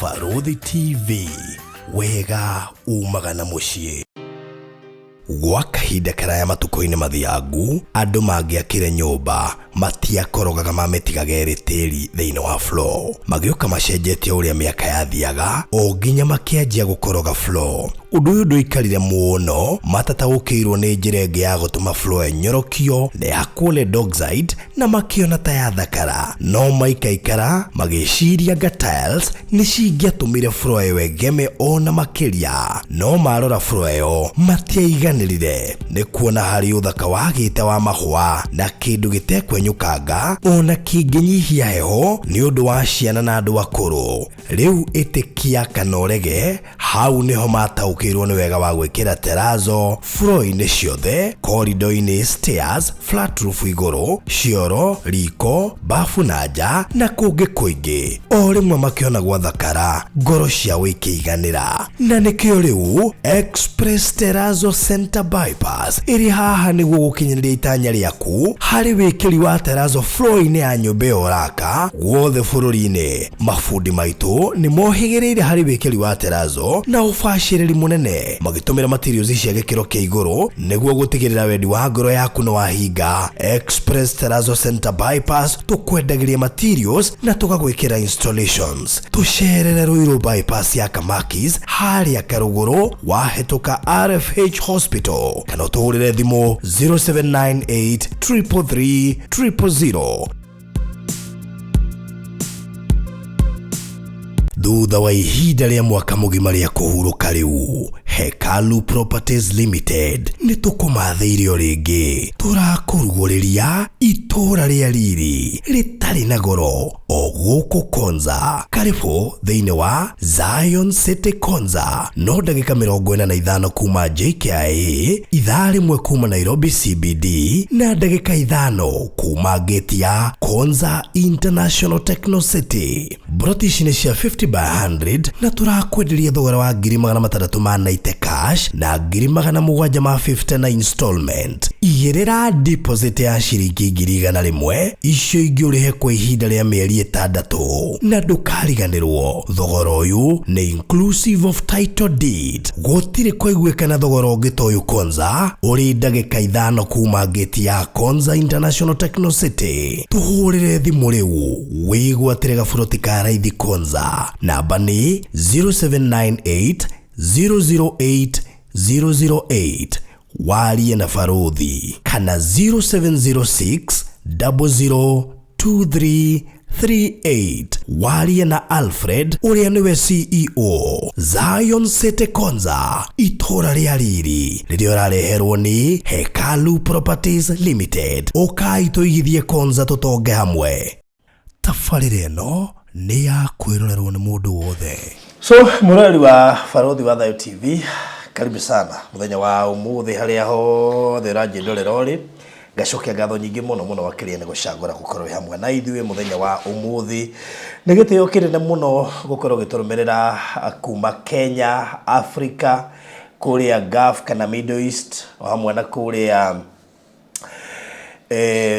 Farodhi TV, wega umaga na muciĩ. Gwa kahinda karaya matuko-inĩ mathiangu, andũ mangĩakire nyũmba matiakorogaga mamĩtigaga ĩrĩ tĩri thĩinĩ wa floor. Magĩũka macenjetie ũrĩa mĩaka yathiaga, o nginya makĩanjia gũkoroga floor. Ũndũ ũyũ ndũikarire mũno, matataũkĩirwo nĩ njĩra ĩngĩ ya gũtũma floor ĩnyorokio na yakwo dockside na makĩona ta yathakara. No maikaikara magĩciria anga tiles nĩ cingĩatũmire floor ĩyo ĩgeme ona makĩria. No marora floor ĩyo matiaiganĩrire, nĩ kuona harĩ ũthaka wagĩte wa mahũa na kĩndũ gĩtekwenyũkanga ona kĩngĩnyihia heho nĩ ũndũ wa ciana na andũ akũrũ. Rĩu ĩtĩkia kana ũrege, hau nĩho mataũkĩirwo nĩ wega wa gwĩkĩra terrazzo floor-inĩ ciothe, corridor-inĩ, stairs, flat roof igũrũ, cioro, riko, bafu na nja na kũngĩ kũingĩ. O rĩmwe makĩona gwathakara, ngoro ciao ikĩiganĩra. Na nĩkĩo rĩu Express Terrazzo Center Bypass ĩrĩ haha nĩguo gũkinyĩrĩria itanya rĩaku harĩ wĩkĩri wa terrazzo floor-inĩ ya nyũmba ĩyo ũraka guothe bũrũri-inĩ. Mafundi maitũ nĩ mohĩgĩrĩire harĩ wĩkĩri wa terrazzo na ũbacĩrĩri mũnene, magĩtũmĩra materials cia gĩkĩro kĩa igũrũ nĩguo gũtigĩrĩra wendi wa ngoro yaku nĩ wahinga. Express Terrazzo Center Bypass tũkwendagĩria materials na tũgagwĩkĩra installations. Tũcerere Ruiru bypass ya Kamakis harĩa Karũgũrũ wahĩtũka RFH Hospital, kana ũtũhũrĩre thimũ 0798 333 000. Thutha wa ihinda rĩa mwaka mũgima rĩa kũhurũka rĩu, Hekalu Properties Limited nĩ tũkũmathĩirio rĩngĩ. Tũrakũrugũrĩria itũra rĩa riri rĩtarĩ na goro o gũkũ Konza. Karibu thĩinĩ wa Zion City Konza. No ndagĩka 45 kuma JKIA, ithaa rĩmwe kuma Nairobi CBD na ndagĩka 5 kuma gate ya Konza International Techno City. Broti ici nĩ cia 50 by 100 na tũrakwenderia thogora wa 690 cash na 750 na installment. Igĩrĩra deposit ya ciringi 100 icio ingĩũrĩhe kwa ihinda rĩa mĩeri 6 na ndũkariganĩrwo. Thogora ũyũ nĩ inclusive of title deed. Gũtirĩ kũiguĩkana thogora ũngĩ ta ũyũ Konza ũrĩ ndagĩka 5 kuma gate ya Konza International Techno City. Tũhũrĩre thimũ rĩu wĩgwatĩre gaburoti ka raithi Konza. Namba nĩ 0798 008 008, warie na Farodhi, kana 0706 002338, warie na Alfred ũrĩa nĩwe CEO. Zion City Konza, itũra rĩa riri rĩrĩa ũrareherwo nĩ Hekalu Properties Limited. Ũkai tũigithie Konza tũtonge hamwe. Tabarĩra ĩno nĩ ya kwĩrorerwo nĩ mũndũ wothe. So mũrori wa Farodhi wa Zion TV, karibu sana muthenya wa umuthi haria hothe ũranjĩrorera ũrĩ. Ngacokia ngatho nyingĩ mũno makĩria nĩ gũcagũra gũkorwo hamwe na ithuĩ muthenya wa umuthi. Nĩ gĩtĩo kĩnene mũno gũkorwo gĩtũrũmĩrĩra kuma Kenya, Africa, kũrĩa Gulf kana Middle East, o hamwe na kũrĩa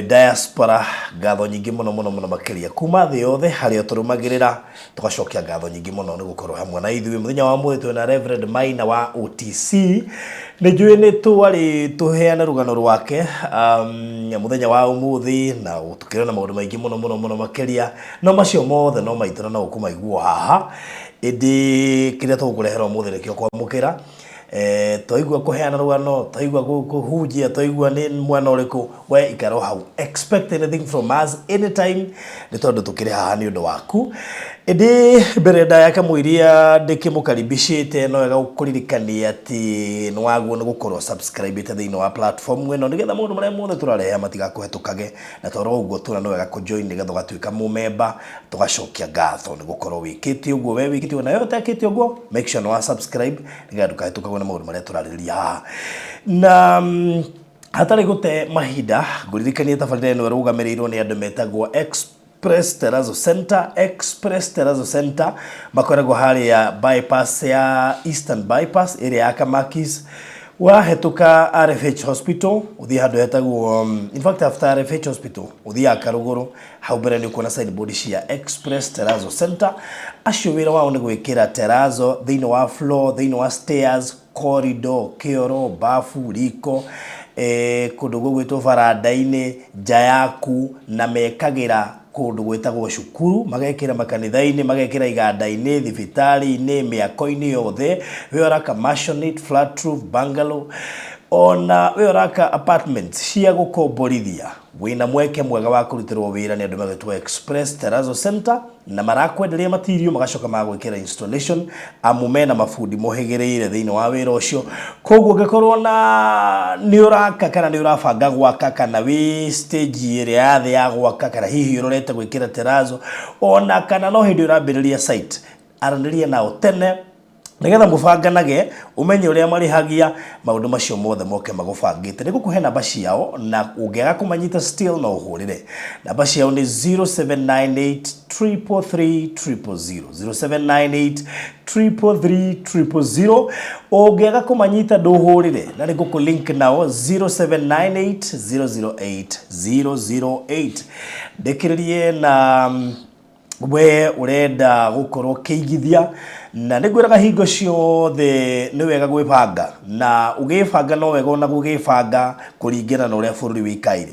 diaspora. Ngatho nyingĩ mũno makĩria kuma thĩ yothe harĩa tũrũmagĩrĩra. Tũgacokia ngatho nyingĩ mũno nĩ gũkorwo hamwe na ithuĩ muthenya wa mũthĩ. Twĩna Reverend Maina wa OTC. Nĩ njũĩ nĩ twarĩ tũheana rũgano rwake muthenya wa ũmũthĩ, na tũkĩrona maũndũ maingĩ mũno makĩria. No macio mothe no maitũra na ũkũmaiguo haha. Ĩndĩ kĩrĩa tũgũkũrehera ũmũthĩ nĩkĩo kwamũkĩra. Twaigua kũheana rũgano, twaigua kũhunjia, twaigua nĩ mwana ũrĩkũ, we ikara hau. Expect anything from us anytime, nĩ tondũ tũkĩrĩ haha nĩ ũndũ waku. Ĩndĩ mbere ndayaka mũiria ndĩkĩmũkaribicĩte no wega gũkũririkania atĩ nĩ wagwo nĩ gũkorwo subscribe-ĩte thĩinĩ wa platform ĩno nĩgetha maũndũ marĩa mothe tũrarehe matigakũhetũkage. Na toro ũguo tũra no wega kũjoin nĩgetha ũgatuĩka mũmemba. Tũgacokia ngatho nĩ gũkorwo wĩkĩte ũguo, we wĩkĩte ũguo na wewe ũtekĩte ũguo, make sure nĩ wa subscribe nĩgetha ndũkahetũkagwo nĩ maũndũ marĩa tũrarĩrĩria haha. Na hatarĩ gũte mahinda, ngũririkanie tabarĩra ĩno ĩrũgamĩrĩirwo nĩ andũ metagwo Express Terrazzo Center. Express Terrazzo Center makoragwo harĩa bypass ya Eastern Bypass area ya Kamakis. wahetuka RFH Hospital uthi handu hetagwo in fact after RFH Hospital uthi akaruguru hau mbere ni kuona signboard cia Express Terrazzo Center acio wira wao ni gwikira terrazzo thiini wa floor thiini wa stairs corridor kioro bafu riko kundu gwitwo varanda-ini nja yaku na mekagira kundu gwitagwo cukuru magekira makanitha-ini magekira iganda-ini thibitari-ini miako-ini yothe we oraka mansionette flat roof bungalow ona we oraka apartments cia gukomborithia wina mweke mwega wa kurutirwo wira ni andu magitwo Express Terrazzo Center na marakwenderia material magacoka magwikira installation amumena mafundi mohegereire thiini wa wira ucio koguo ngekorwo na ni uraka kana ni urabanga gwaka kana wi stage ire ya thi ya gwaka kana hihi urorete gwikira terrazzo ona kana no hindi urambiriria site araniria nao tene nigetha mubanganage umenye uria marihagia maundu macio mothe moke magubangite nigukuhe namba ciao na ungiaga kumanyita still no uhurire namba ciao ni 0798 333 000 0798 333 ungiaga kumanyita nduhurire na niguku link nao 0798 008 ndikiririe na we urenda gukorwo kiigithia na nigwiraga hingo ciothe ni wega gwibanga na ugibanga no wega na gugibanga kuringana na uria bururi wikaire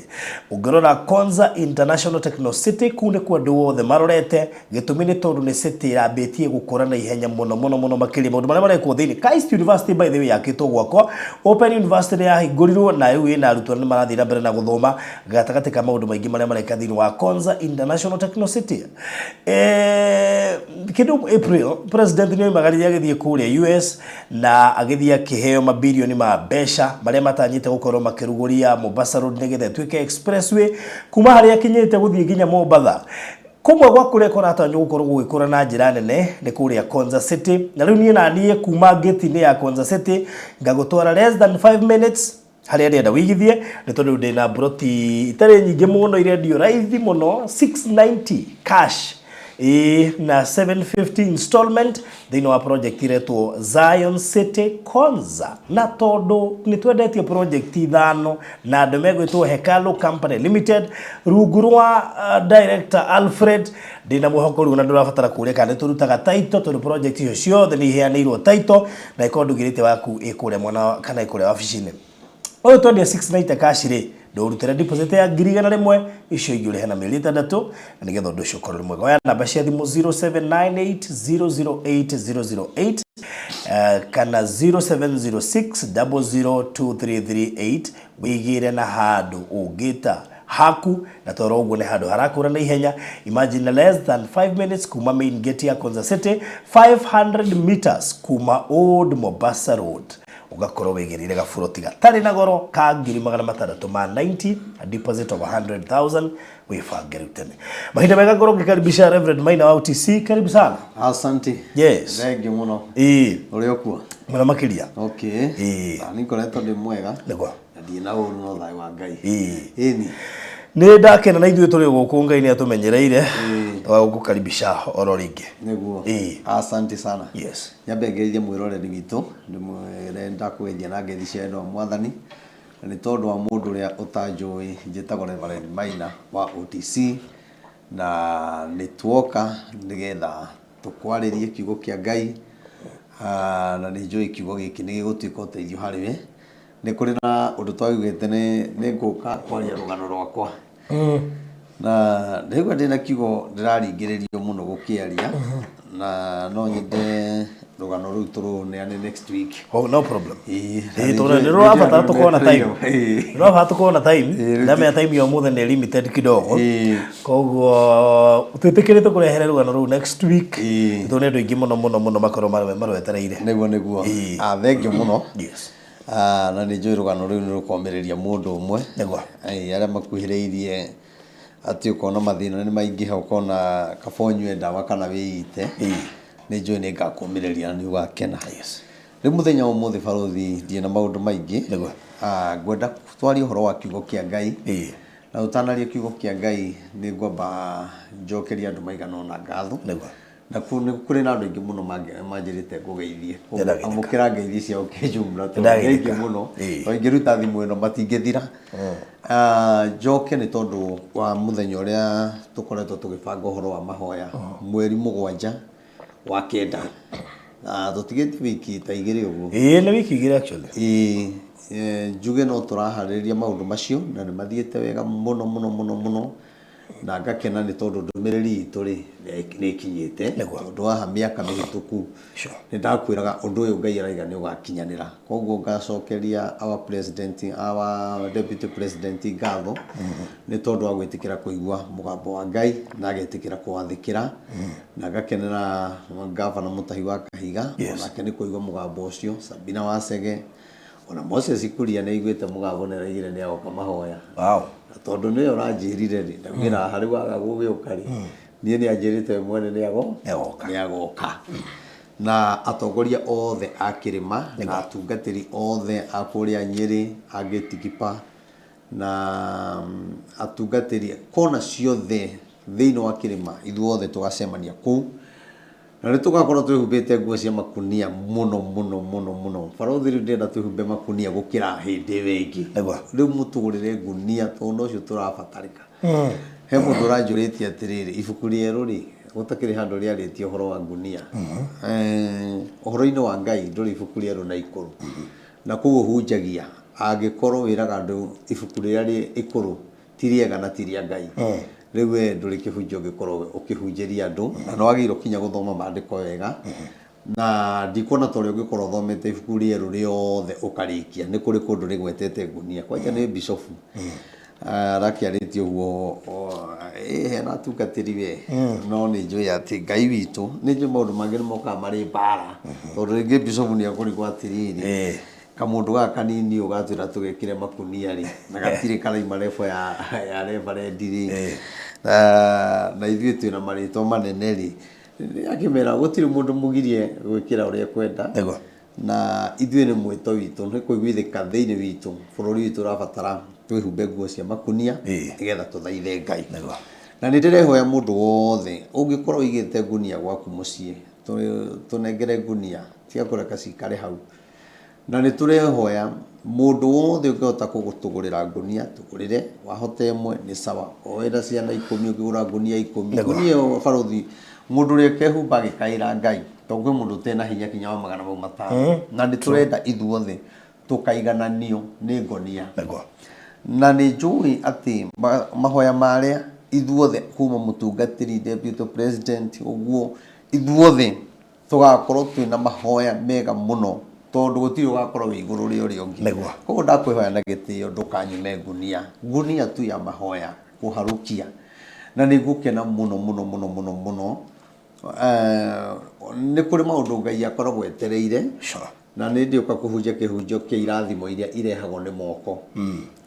ungirora Konza International Techno City kune kwa ndu wothe marorete gitumi ni tondu ni city yabitie gukura na ihenya muno makiri maundu maria mareko thiini KAIST University by the way yakitwo gwakwa Open University ya hingurirwo na riu ina arutwo ni marathira mbere na guthoma gatagati ka maundu maingi maria mareka thiini wa Konza International Techno City kindu April president ni magari agithie kuria US na agithia kiheo mabilioni ma besha maria matanyite gukorwo makiruguria Mombasa Road nigethe twike expressway kuma haria kinyite guthie nginya Mombasa kumwe gwa kuria koratanya gukorwo gwikura na njira nene ni kuria Konza City na riu nie na nie kuma gate ni ya Konza City ngagutwara less than 5 minutes haria ndenda wigithie ni tondu ndina broti itari nyingi muno ire ndio raithi muno 690 cash na 750 installment thiini wa project iretwo Zion City Konza na tondu ni twendetie project ithano na andu megwitwo Hekalu Company Limited rungu rwa director Alfred ndina muhoko riu na ndurabatara kuria kana turutaga title tondu project iyo ciothe ni iheanirwo title na ikondugirite waku ikuria mwana kana ikuria wabici-ini oyo twendia 690 cash ri ndurutira deposit ya ngiri na rimwe icio igure hena mili 6 na nigetha undu ucio korwo mwega oya namba cia thimu 0798008008 kana 0706002338 wigire na handu ungita haku na toro uguo ni handu harakura na ihenya imagine less than 5 minutes kuma main gate ya Konza City 500 meters kuma Old Mombasa Road ugakorwo wigirire gafuroti gatari na goro ka 690 a deposit of 100,000 wifange rutene mahinda mega goro ngikaribisha Reverend Maina wa UTC karibu sana asante yes thank you muno uri okua mwana makiria okay ni koretwo ndi mwega negwa ndi na uru no thai wa Ngai ni ndakena na ithuĩ tũrĩ gũkũ Ngai nĩ atumenyereire wa gũkaribisha oro ringi niguo asante sana yes nyambe ngeithie mwiroreri witũ ndĩmwenda kwendia na ngeithi cia endo mwathani nĩ tondũ wa mũndũ ũrĩa ũtanjũĩ njĩtagwo Reverend Maina wa OTC na nĩ tuoka nĩgetha tũkwarĩrie kiugo kĩa Ngai na nĩ njũĩ kiugo gĩkĩ nĩ gĩgũtuĩka ũteithio harĩ we nĩ kũrĩ na ũndũ twagĩte nĩ ngũka kwaria rũgano rwakwa na ndĩgwa ndĩna kiugo ndĩraringĩrĩrio mũno gũkĩaria na no nyende rũgano rũu tũrũneane next week no problem tondũ nĩ rũrabatara tũkorwo na time rũrabatara tũkorwo na time ndame ya time ya mũthenya nĩ limited kidogo koguo twĩtĩkĩrĩte kũrehere rũgano rũu next week tondũ nĩ andũ aingĩ mũno makorwo marwetereire nĩguo thank you mũno yes na nĩ njũĩ rũgano rũu nĩ rũkomereria mũndũ ũmwe nĩguo arĩa makuhĩrĩirie atĩ ũkona mathĩna nĩ maingĩha ũkona kaba ũnyue ndawa kana wĩite nĩ njũĩ nĩ ngakũmĩrĩria nĩ ũgakena rĩu mũthenya ũmũthĩ barothi ndiĩ na maũndũ maingĩ ngwenda twarie ũhoro wa kiugo kĩa Ngai na ũtanaria kiugo kĩa Ngai nĩ ngwamba njokeria andũ maigana ũna ngatho na kuri na andũ aingĩ mũno manjĩrĩte kũgeithie amũkĩra ngeithi ciao kĩjumla tondũ mũno ingĩruta thimũ ĩno matingĩthira njoke nĩ tondũ wa mũthenya ũrĩa tũkoretwo tũgĩbanga ũhoro wa mahoya mweri 7 wa kenda tũtigĩte wiki ta igĩrĩ ũguo nĩ wiki igĩrĩ actually njuge no tũraharĩrĩria maũndũ macio na nĩ mathiĩte wega mũno na ngakena nĩ tondũ ndũmĩrĩri itũ rĩ nĩ ikinyĩte tondũ haha mĩaka mĩhĩtũku nĩ ndakwĩraga ũndũ ũyũ Ngai araiga nĩ ũgakinyanĩra koguo ngacokeria our president our deputy president ngatho nĩ tondũ wa gwĩtĩkĩra kũigua mũgambo wa Ngai na agetĩkĩra kũwathĩkĩra na ngakenera gavana Mũtahi wa Kahiga onake nĩ kũigua mũgambo ũcio Sabina Wacege ona Moses Kuria nĩ aiguĩte mũgambo nĩ araigire nĩ agoka mahoya tondũ nĩ ũranjĩrire rĩ ndamwĩra harĩ waga gũgĩũka rĩ niĩ nĩ anjĩrĩte mwene nĩ agoka na atongoria othe a kĩrĩma na atungatĩri othe a kũrĩa Nyĩrĩ a Gĩtikipa na atungatĩri kona ciothe thĩinĩ wa kĩrĩma ithuothe tũgacemania kũu na nĩ tũgakorwo twĩhumbĩte nguo cia makunia mũno barothi rĩu ndĩrenda twĩhumbe makunia gũkĩra hĩndĩ ĩyo ĩngĩ rĩu mũtũgũrĩre ngunia tondũ ũcio tũrabatarĩka he mũndũ ũranjũrĩtie atĩrĩrĩ ibuku rĩerũ rĩ gũtakĩrĩ handũ rĩarĩtie ũhoro wa ngunia ũhoro-inĩ wa Ngai ndũrĩ ibuku rĩerũ na ikũrũ na kũu hunjagia angĩkorwo wĩraga andũ ibuku rĩrĩa rĩ ikũrũ ti rĩega na ti rĩa Ngai rĩu we ndũrĩ kĩhunjio ũngĩkorwo ũkĩhunjĩria andũ na nĩ wagĩrĩirwo kinya gũthoma maandĩko wega na ndikuona ta ũrĩa ũngĩkorwo ũthomete ibuku rĩerũ rĩothe ũkarĩkia nĩ kũrĩ kũndũ rĩgwetete ngunia kwanja nĩ bishofu rakĩarĩtie ũguo hena atungatĩri we no nĩ njũĩ atĩ Ngai witũ nĩ njũĩ maũndũ mangĩ nĩ mokaga marĩ mbara tondũ rĩngĩ bishofu nĩ akũrigwo atĩrĩrĩ kamundu gaka kanini ugatwira tugekire makunia ri na gatire karaima lefo ya reverend ri na ithuĩ twĩna marĩtwa manene ri akimera gutire mundu mugirie gwikira uria kwenda na ithuĩ nĩ mwĩto witũ nĩ kũiguithĩka thĩinĩ witũ bũrũri witũ ũrabatara twĩhumbe nguo cia makunia nĩgetha tũthaithe Ngai na nĩ ndĩrehoya mũndũ wothe ũngĩkorwo igĩte ngunia gwaku mũciĩ tũnengere ngunia tia kũreka cikare hau na nĩ tũrehoya mũndũ wothe ũngĩhota kũgũtũgũrĩra ngunia tũgũrĩre wahota ĩmwe nĩ sawa wenda ciana 10 ũkĩgũra ngunia 10 ngunia barothi mũndũ ũrĩa kehumba gĩkaĩra Ngai tondũ kwĩ mũndũ ũtena hinya kinya wa 500 na nĩ tũrenda ithuothe tũkaigananio nĩ ngonia na nĩ njũĩ atĩ mahoya marĩa ithuothe kuma mũtungatĩri deputy president ũguo ithuothe tũgakorwo twĩna mahoya mega mũno tondũ gũtirĩ ũgakorwo wĩ igũrũ rĩa ũrĩa ũngĩ koguo ndakwĩhoya na gĩtĩo ndũkanyume ngunia tu ya mahoya kũharũkia na nĩ ngũkena mũno nĩ kũrĩ maũndũ Ngai akoragwo etereire na nĩ ndĩũka kũhunjia kĩhunjio kĩa irathimo iria irehagwo nĩ moko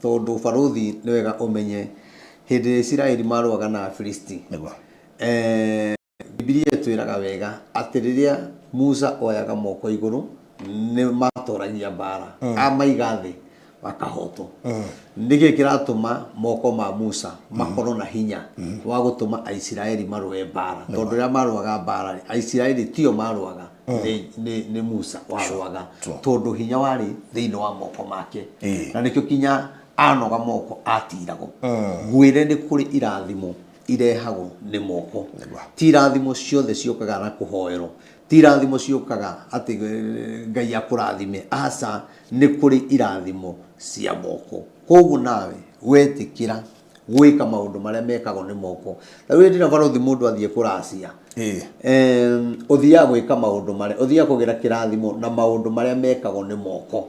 tondũ barothi nĩ wega ũmenye hĩndĩ ĩrĩa Isiraeli marũaga na Afilisti Biblia ĩtwĩraga wega atĩ rĩrĩa Musa oyaga moko igũrũ nĩ matoragia mbara amaiga thĩ makahotwo nĩkĩ kĩratũma moko ma Musa makorwo na hinya wa gũtũma Aisiraeli marũe mbara tondũ rĩrĩa marũaga mbara Aisiraeli tio marũaga nĩ Musa warũaga tondũ hinya warĩ thĩinĩ wa moko make na nĩkĩo kinya anoga moko atiragwo gwĩre nĩ kũrĩ irathimo irehagwo nĩ moko ti irathimo ciothe ciũkaga na kũhoerwo ti irathimo ciũkaga atĩ Ngai akũrathime aca nĩ kũrĩ irathimo cia moko koguo nawe wetĩkĩra gwĩka maũndũ marĩa mekagwo nĩ moko ta rĩu ndĩna barothi mũndũ athiĩ kũracia ũthiaga gwĩka maũndũ marĩa ũthiaga kũgera kĩrathimo na maũndũ marĩa mekagwo nĩ moko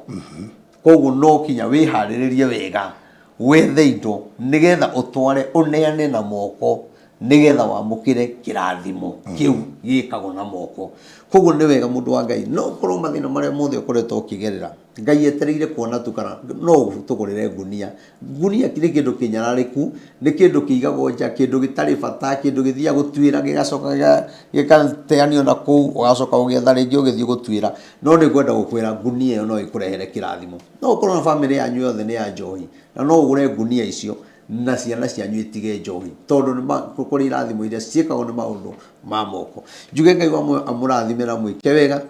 koguo no kinya wĩharĩrĩrie wega wethe indo nĩgetha ũtware ũneane na moko nĩgetha wamũkĩre kĩrathimo kĩu gĩkagwo na moko koguo nĩ wega mũndũ wa Ngai no korwo mathĩna marĩa mothe ũkoretwo ũkĩgerera Ngai etereire kuona tu kana no tũgũrĩre ngunia kĩrĩ kĩndũ kĩnyararĩku nĩ kĩndũ kĩigagwo nja kĩndũ gĩtarĩ bata kĩndũ gĩthiaga gũtuĩra gĩgacoka gĩgateanio na kũu ũgacoka ũgetha rĩngĩ ũgĩthiĩ gũtuĩra no nĩ kwenda gũkwĩra ngunia ĩyo no ĩkũrehere kĩrathimo no ũkorwo na bamĩrĩ yanyu yothe nĩ ya njohi na no ũgũre ngunia icio na ciana cianyu itige njohi tondu ni kuri irathimo iria ciikagwo ni maundu ma moko njuge Ngai amurathimira mwike wega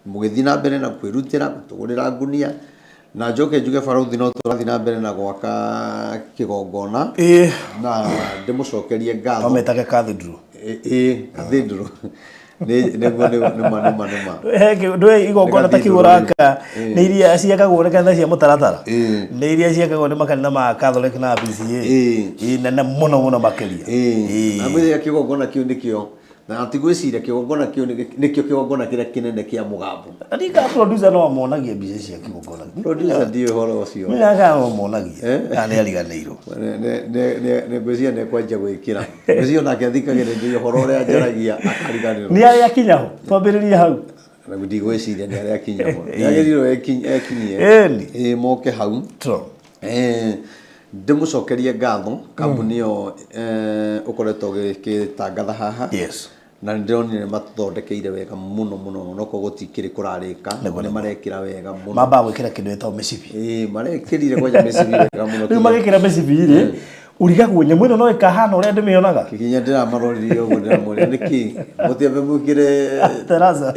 mugithii na mbere na kwirutira tugurira ngunia na njoke njuge Barũthi no tũrathi na mbere na gwaka kigongona na ndimucokerie ngatho ametage cathedral cathedral nĩma ndwe igongona ta kĩgũraka nĩ iria ciakagwo nĩ kanitha cia mũtaratara nĩ iria ciakagwo nĩ makanitha ma Catholic na PCA nene mũno makĩria na mwĩrĩa kĩgongona kĩu nĩkĩo na atigwĩciria kĩgongona kĩu nĩkĩo kĩgongona kĩrĩa kĩnene kĩa mũgambo ndika producer no amonagia mbica cia kĩgongona producer ndiyo horo ũcio nĩaga amonagia na nĩ ariganĩirwo nĩ ngwĩciria nĩ kwanjia gwĩkĩra ngwĩciria nake athikagĩrĩria ũhoro ũrĩa njaragia akariganĩrwo nĩ arĩa akinya ho twambĩrĩrie hau na ndigwĩciria nĩ arĩa akinya ho nĩagĩrĩirwo ekinyie moke hau ndimucokerie ngatho kambuni ĩyo ũkoretwo gĩtangatha haha na ndĩronire matũthondekeire wega mũno no ko gũtikĩrĩ kũrarĩka nĩ marekĩra wega mũno mamba gwĩkĩra kĩndũ gĩtagwo mĩcibi marekĩrire kwanja mĩcibi wega mũno rĩu magĩkĩra mĩcibi rĩ urigagwo nyamũ ĩno no ĩkahana ũrĩa ndĩmĩonaga kinya ndĩramaroririe ũguo ndĩramũria nĩkĩ mũtiambe mũkĩre teraza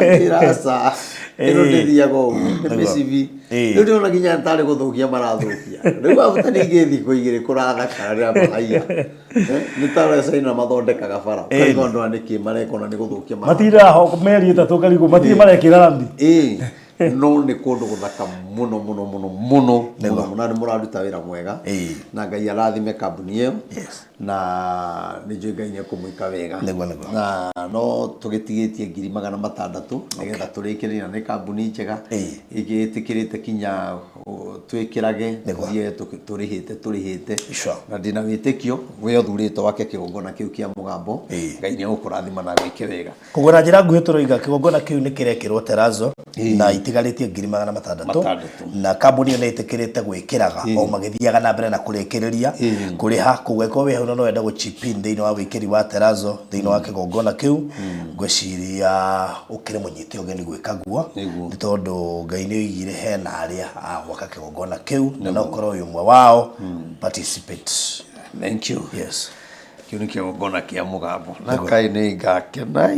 teraza ĩno ndĩthiaga ũguo nĩ mĩcibi rĩu ndĩrona nginya tarĩ gũthũkia marathũkia rĩu abuta nĩ ingĩ thikũ igĩrĩ kũrathakara rĩrĩa maraiya nĩ tarĩ caina mathondekaga bara ũkarigwo andũ aya nĩkĩ marekona nĩ gũthũkia matindaga ho mĩeri ĩtatũ ũkarigwo matirĩ marekĩra randi no nĩ kũndũ gũthaka mũno na nĩ mũraruta wĩra mwega na Ngai arathime kambuni ĩyo na nĩ njũĩ Ngai nĩ ekũmwĩka wega na no tũgĩtigĩtie 600,000 nĩgetha tũrĩkĩrĩre nĩ kambuni njega ĩgĩtĩkĩrĩte kinya twĩkĩrage tũrĩhĩte na ndĩna wĩtĩkio we ũthurĩtwo wake kĩgongona kĩu kĩa mũgambo Ngai nĩ egũkũrathima na gwĩke wega kũgũra na njĩra nguhĩ tũroiga kĩgongona kĩu nĩ kĩrekĩrwo Terazo na itigarĩtie 600,000 na kambuni ĩyo nĩ ĩtĩkĩrĩte gwĩkĩraga o magĩthiaga na mbere na kũrĩkĩrĩria kũrĩha kũgwĩkwo wĩ hau no wenda gũchipin thĩinĩ wa wĩkĩri wa Terazo thĩinĩ wa kĩgongona kĩu ngwĩciria ũkĩrĩ mũnyiti ũgeni gwĩka guo nĩ tondũ Ngai nĩ oigire hena arĩa a gwaka kĩgongona kĩu na no ũkorwo wĩ ũmwe wao participate. Thank you. Yes. Kĩu nĩ kĩgongona kĩa mũgambo na Ngai nĩ ngakena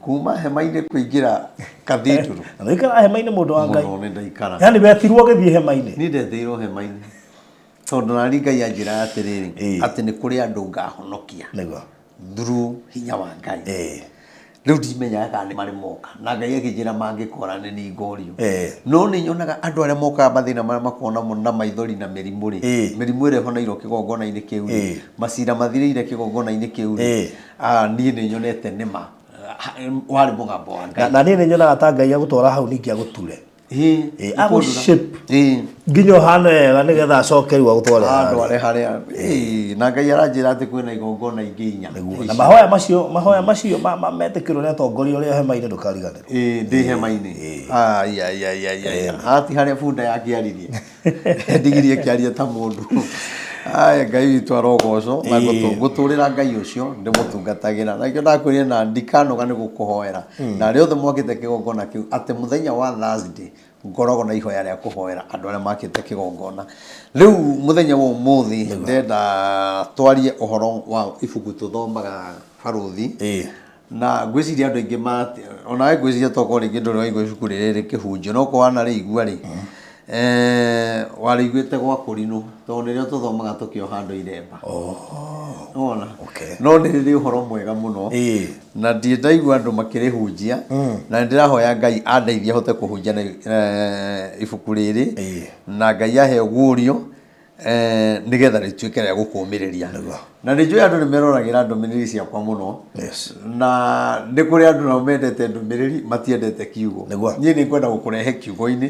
kuma hema-inĩ kũingĩra cathedral na nĩikara hema-inĩ mũndũ wa Ngai nĩ ndaikara yani wetirwo gĩthiĩ hema-inĩ nĩ ndetheirwo hema-inĩ tondũ nari Ngai anjĩra atĩrĩrĩ atĩ nĩ kũrĩ andũ ngahonokia through hinya wa Ngai rĩu ndimenyaga kana nĩ marĩ moka na Ngai akĩnjĩra mangĩkora nĩ niĩ ngorio no nĩ nyonaga andũ arĩa mokaga mathĩna marĩa makona mũno na maithori na mĩrimũ rĩ mĩrimũ ĩrĩa ĩhoneirwo kĩgongona-inĩ kĩu rĩ macira mathirĩire kĩgongona-inĩ kĩu rĩ niĩ nĩ nyonete nĩma warĩ mũgambo wa Ngai na niĩ nĩ nyonaga ta Ngai agũtwara hau ningĩ agũture agũshape nginya ũhane wega nĩgetha acoke rĩu agũtware harĩa na Ngai aranjĩra atĩ kwĩna igongona ingĩ 4 na mahoya macio metĩkĩrwo nĩ atongoria ũrĩa hema-inĩ ndũkariganĩrwo ndĩ hema-inĩ hati harĩa bunda yakĩaririe ndigirie kĩaria ta mũndũ Ngai witũ arogoco na gũtũrĩra Ngai ũcio ndĩmũtungatagĩra na kĩo ndakwĩrire na ndikanoga nĩ gũkũhoera na arĩa othe mokĩte kĩgongona kĩu atĩ mũthenya wa Thursday ngoragwo na ihoya rĩa kũhoera andũ arĩa makĩte kĩgongona rĩu mũthenya wa ũmũthĩ ndenda twarie ũhoro wa ibuku tũthomaga Barũthi na ngwĩciria andũ aingĩ onawe ngwĩciria tokorwo rĩngĩ ndũrĩ waigua ibuku rĩrĩ kĩhunjio no korwo wanarĩigua rĩ warĩiguĩte gwa kũrinũ tondũ nĩrĩo tũthomaga tũkĩoha andũ iremba ona no nĩ rĩrĩ ũhoro mwega mũno na ndiĩ ndaigua andũ makĩrĩhunjia na ndĩrahoya Ngai andeithie hote kũhunjia ibuku rĩrĩ na Ngai ahe guũrio nĩgetha rĩtuĩke rĩa gũkũmĩrĩria na nĩ njũĩ andũ nĩ meroragĩra ndũmĩrĩri ciakwa mũno na nĩ kũrĩ andũ nao mendete ndũmĩrĩri matiendete kiugo niĩ nĩ kwenda gũkũrehe kiugo-inĩ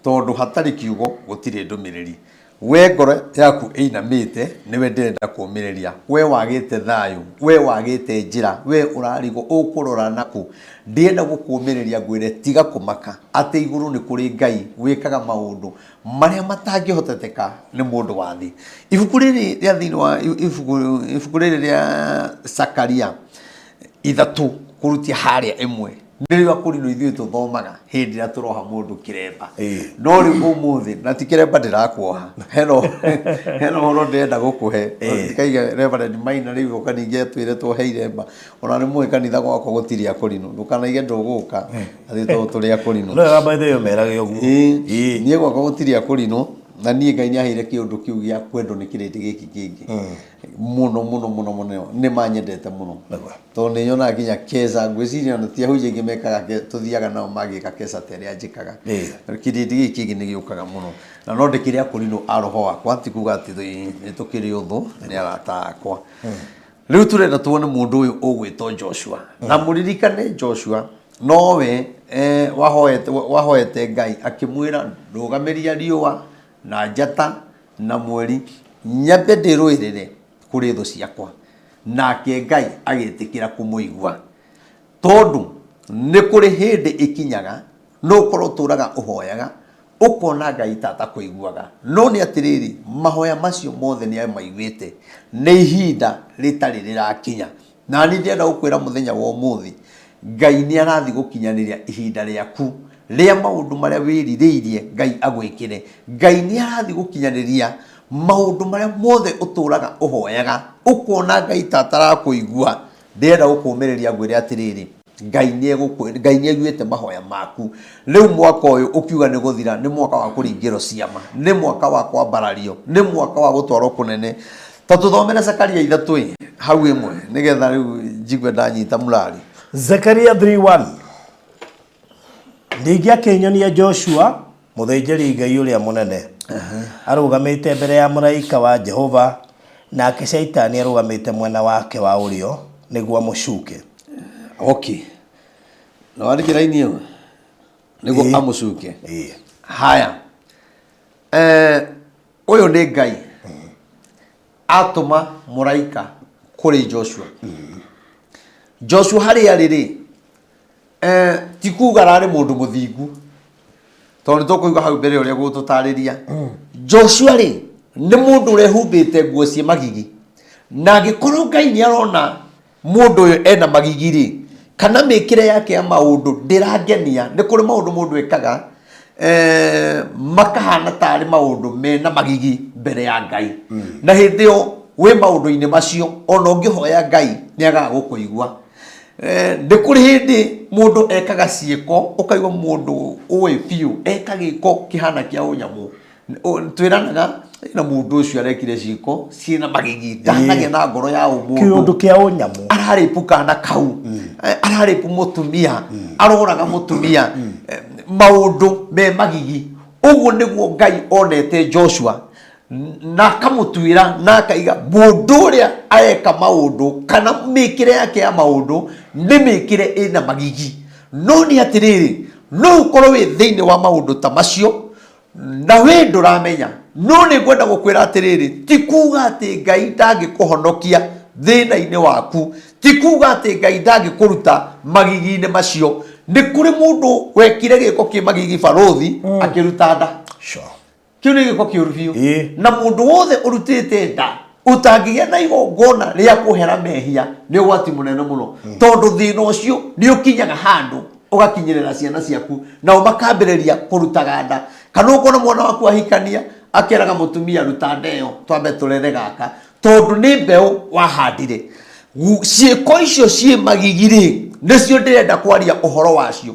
tondũ hatarĩ kiugo gũtirĩ ndũmĩrĩri we ngoro yaku ĩinamĩte nĩwe ndĩrenda kũmĩrĩria we wagĩte thayũ we wagĩte njĩra we ũrarigwo ũkũrora naku ndĩrenda gũkũmĩrĩria ngwĩre tiga kũmaka atĩ igũrũ nĩ kũrĩ Ngai wĩkaga maũndũ marĩa matangĩhoteteka nĩ mũndũ wa thĩ ibuku rĩrĩ rĩa thĩinĩ wa ibuku rĩrĩ rĩa Zakaria 3 kũrutia harĩa 1 nĩrĩo Akũrinũ ithuĩ tũthomaga hĩndĩ ĩrĩa tũroha mũndũ kĩremba no rĩu ũmũthĩ na ti kĩremba ndĩrakwoha heno ũhoro ndĩrenda gũkũhe tikaiga Reverend Maina rĩu ũkaningĩ twĩre twohe iremba ona nĩ mũĩ kanitha gwakwa gũtirĩ Akũrinũ ndũkanaige ndũgũka atĩ tũrĩ Akũrinũ no ya baithe yo merage ũguo niĩ gwakwa gũtirĩ Akũrinũ na niĩ Ngai nĩaheire kĩũndũ kĩu gĩa kwendwo nĩ kĩrĩndĩ gĩkĩ kĩngĩ mũno nĩ manyendete mũno tondũ nĩ nyonaga nginya Keza ngwĩciria ona ti ahunjia aingĩ mekaga tũthiaga nao magĩka Keza ta ĩrĩa njĩkaga kĩrĩndĩ gĩkĩ kĩngĩ nĩ gĩũkaga mũno na no ndĩkĩrĩ Akũrinũ a roho wakwa ti kuga atĩ nĩ tũkĩrĩ ũthũ nĩ arata akwa rĩu tũrenda tuone mũndũ ũyũ ũgwĩtwo Joshua na mũririkane Joshua nowe wahoete Ngai akĩmwĩra ndũgamĩria riũa na njata na mweri nyambe ndĩrũĩrĩre kũrĩ thũ ciakwa nake Ngai agĩtĩkĩra kũmũigua tondũ nĩ kũrĩ hĩndĩ ĩkinyaga no ũkorwo ũtũraga ũhoyaga ũkona Ngai tata kũiguaga no nĩ atĩrĩrĩ mahoya macio mothe nĩ amaiguĩte nĩ ihinda rĩtarĩ rĩrakinya na niĩ ndĩrenda gũkwĩra mũthenya wa ũmũthĩ Ngai nĩ arathiĩ gũkinyanĩria ihinda rĩaku rĩa maũndũ marĩa wĩrirĩirie Ngai agwĩkĩre Ngai nĩ arathiĩ gũkinyanĩria maũndũ marĩa mothe ũtũraga ũhoyaga ũkona Ngai tata arakũigua ndĩrenda gũkũmĩrĩria ngwĩre atĩrĩrĩ Ngai nĩaiguĩte mahoya maku rĩu mwaka ũyũ ũkiuga nĩ gũthira nĩ mwaka wa kũringĩrwo ciama nĩ mwaka wa kwambarario nĩ mwaka wa gũtwarwo kũnene ta tũthomere Zakaria 3 hau ĩmwe nĩgetha rĩu njigue ndanyita mũrari Zakaria 3:1 ningĩ akĩnyonia Joshua mũthĩnjĩri Ngai ũrĩa mũnene arũgamĩte mbere ya mũraika wa Jehova nake Shaitani arũgamĩte mwena wake wa ũrĩo nĩguo amũcuke okay no wandĩkĩra raini ĩyo nĩguo amũcuke haya ũyũ nĩ Ngai atũma mũraika kũrĩ Joshua Joshua harĩa rĩrĩ ti kuga ararĩ mũndũ mũthingu tondũ tũkũigua hau mbere ũrĩa gũtũtarĩria Joshua rĩ nĩ mũndũ ũrehumbĩte nguo cia magigi na angĩkorwo Ngai nĩ arona mũndũ ũyũ ena magigi rĩ kana mĩkĩre yake ya maũndũ ndĩrangenia nĩ kũrĩ maũndũ mũndũ ekaga makahana tarĩ maũndũ mena magigi mbere ya Ngai na hĩndĩ ĩyo wĩ maũndũ-inĩ macio ona ũngĩhoya Ngai nĩ agaga gũkũigua nĩ kũrĩ hĩndĩ mũndũ ekaga ciĩko ũkaigua mũndũ ũĩ biũ eka gĩko kĩhana kĩa ũnyamũ twĩranaga na mũndũ ũcio arekire ciĩko ciĩna magigi ndanagĩa na ngoro ya ũmũndũ kĩũndũ kĩa ũnyamũ ararĩpu kana kau ararĩpu mũtumia aroraga mũtumia maũndũ me magigi ũguo nĩguo Ngai onete Joshua na akamũtuĩra na akaiga mũndũ ũrĩa areka maũndũ kana mĩkĩre yake ya maũndũ nĩ mĩkĩre ĩna magigi no nĩ atĩrĩrĩ no ũkorwo wĩ thĩinĩ wa maũndũ ta macio na wĩ ndũramenya no nĩ ngwenda gũkwĩra atĩrĩrĩ ti kuga atĩ Ngai ndangĩkũhonokia thĩna-inĩ waku ti kuga atĩ Ngai ndangĩkũruta magigi-inĩ macio nĩ kũrĩ mũndũ wekire gĩko kĩ magigi barothi akĩruta nda kĩu nĩ gĩko kĩũru biũ na mũndũ wothe ũrutĩte nda ũtangĩgĩa na igongona rĩa kũhera mehia nĩ ũgwati mũnene mũno tondũ thĩna ũcio nĩ ũkinyaga handũ ũgakinyĩrĩra ciana ciaku nao makambĩrĩria kũrutaga nda kana ũkona mwana waku ahikania akeraga mũtumia ruta nda ĩyo twambe tũrethe gaka tondũ nĩ mbeũ wahandire ciĩko icio ciĩ magigi rĩ nĩcio ndĩrenda kwaria ũhoro wacio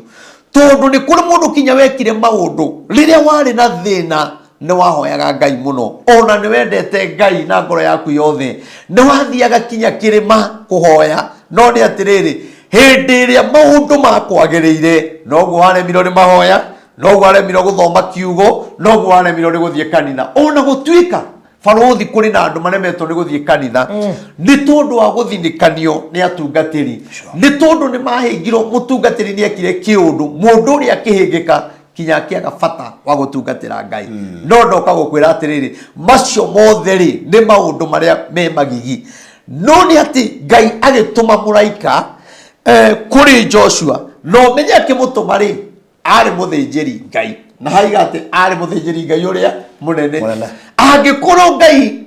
tondũ nĩ kũrĩ mũndũ kinya wekire maũndũ rĩrĩa warĩ na thĩna nĩ wahoyaga Ngai mũno ona nĩ wendete Ngai na ngoro yaku yothe nĩ wathiaga kinya kĩrĩma kũhoya no nĩ atĩrĩrĩ hĩndĩ ĩrĩa maũndũ makwagĩrĩire noguo waremirwo nĩ mahoya noguo waremirwo gũthoma kiugo noguo waremirwo nĩ gũthiĩ kanitha ona gũtuĩka barothi kũrĩ na andũ maremetwo nĩ gũthiĩ kanitha nĩ tondũ wa gũthinĩkanio nĩ atungatĩri nĩ tondũ nĩ mahĩngirwo mũtungatĩri nĩ ekire kĩũndũ mũndũ ũrĩa akĩhĩngĩka kinya akĩaga bata wa gũtungatĩra Ngai no ndoka gũkwĩra atĩrĩrĩ macio mothe rĩ nĩ maũndũ marĩa me magigi no nĩ atĩ Ngai agĩtũma mũraika kũrĩ Joshua no menye akĩmũtũma rĩ arĩ mũthĩnjĩri Ngai na haiga atĩ arĩ mũthĩnjĩri Ngai ũrĩa mũnene angĩkorwo Ngai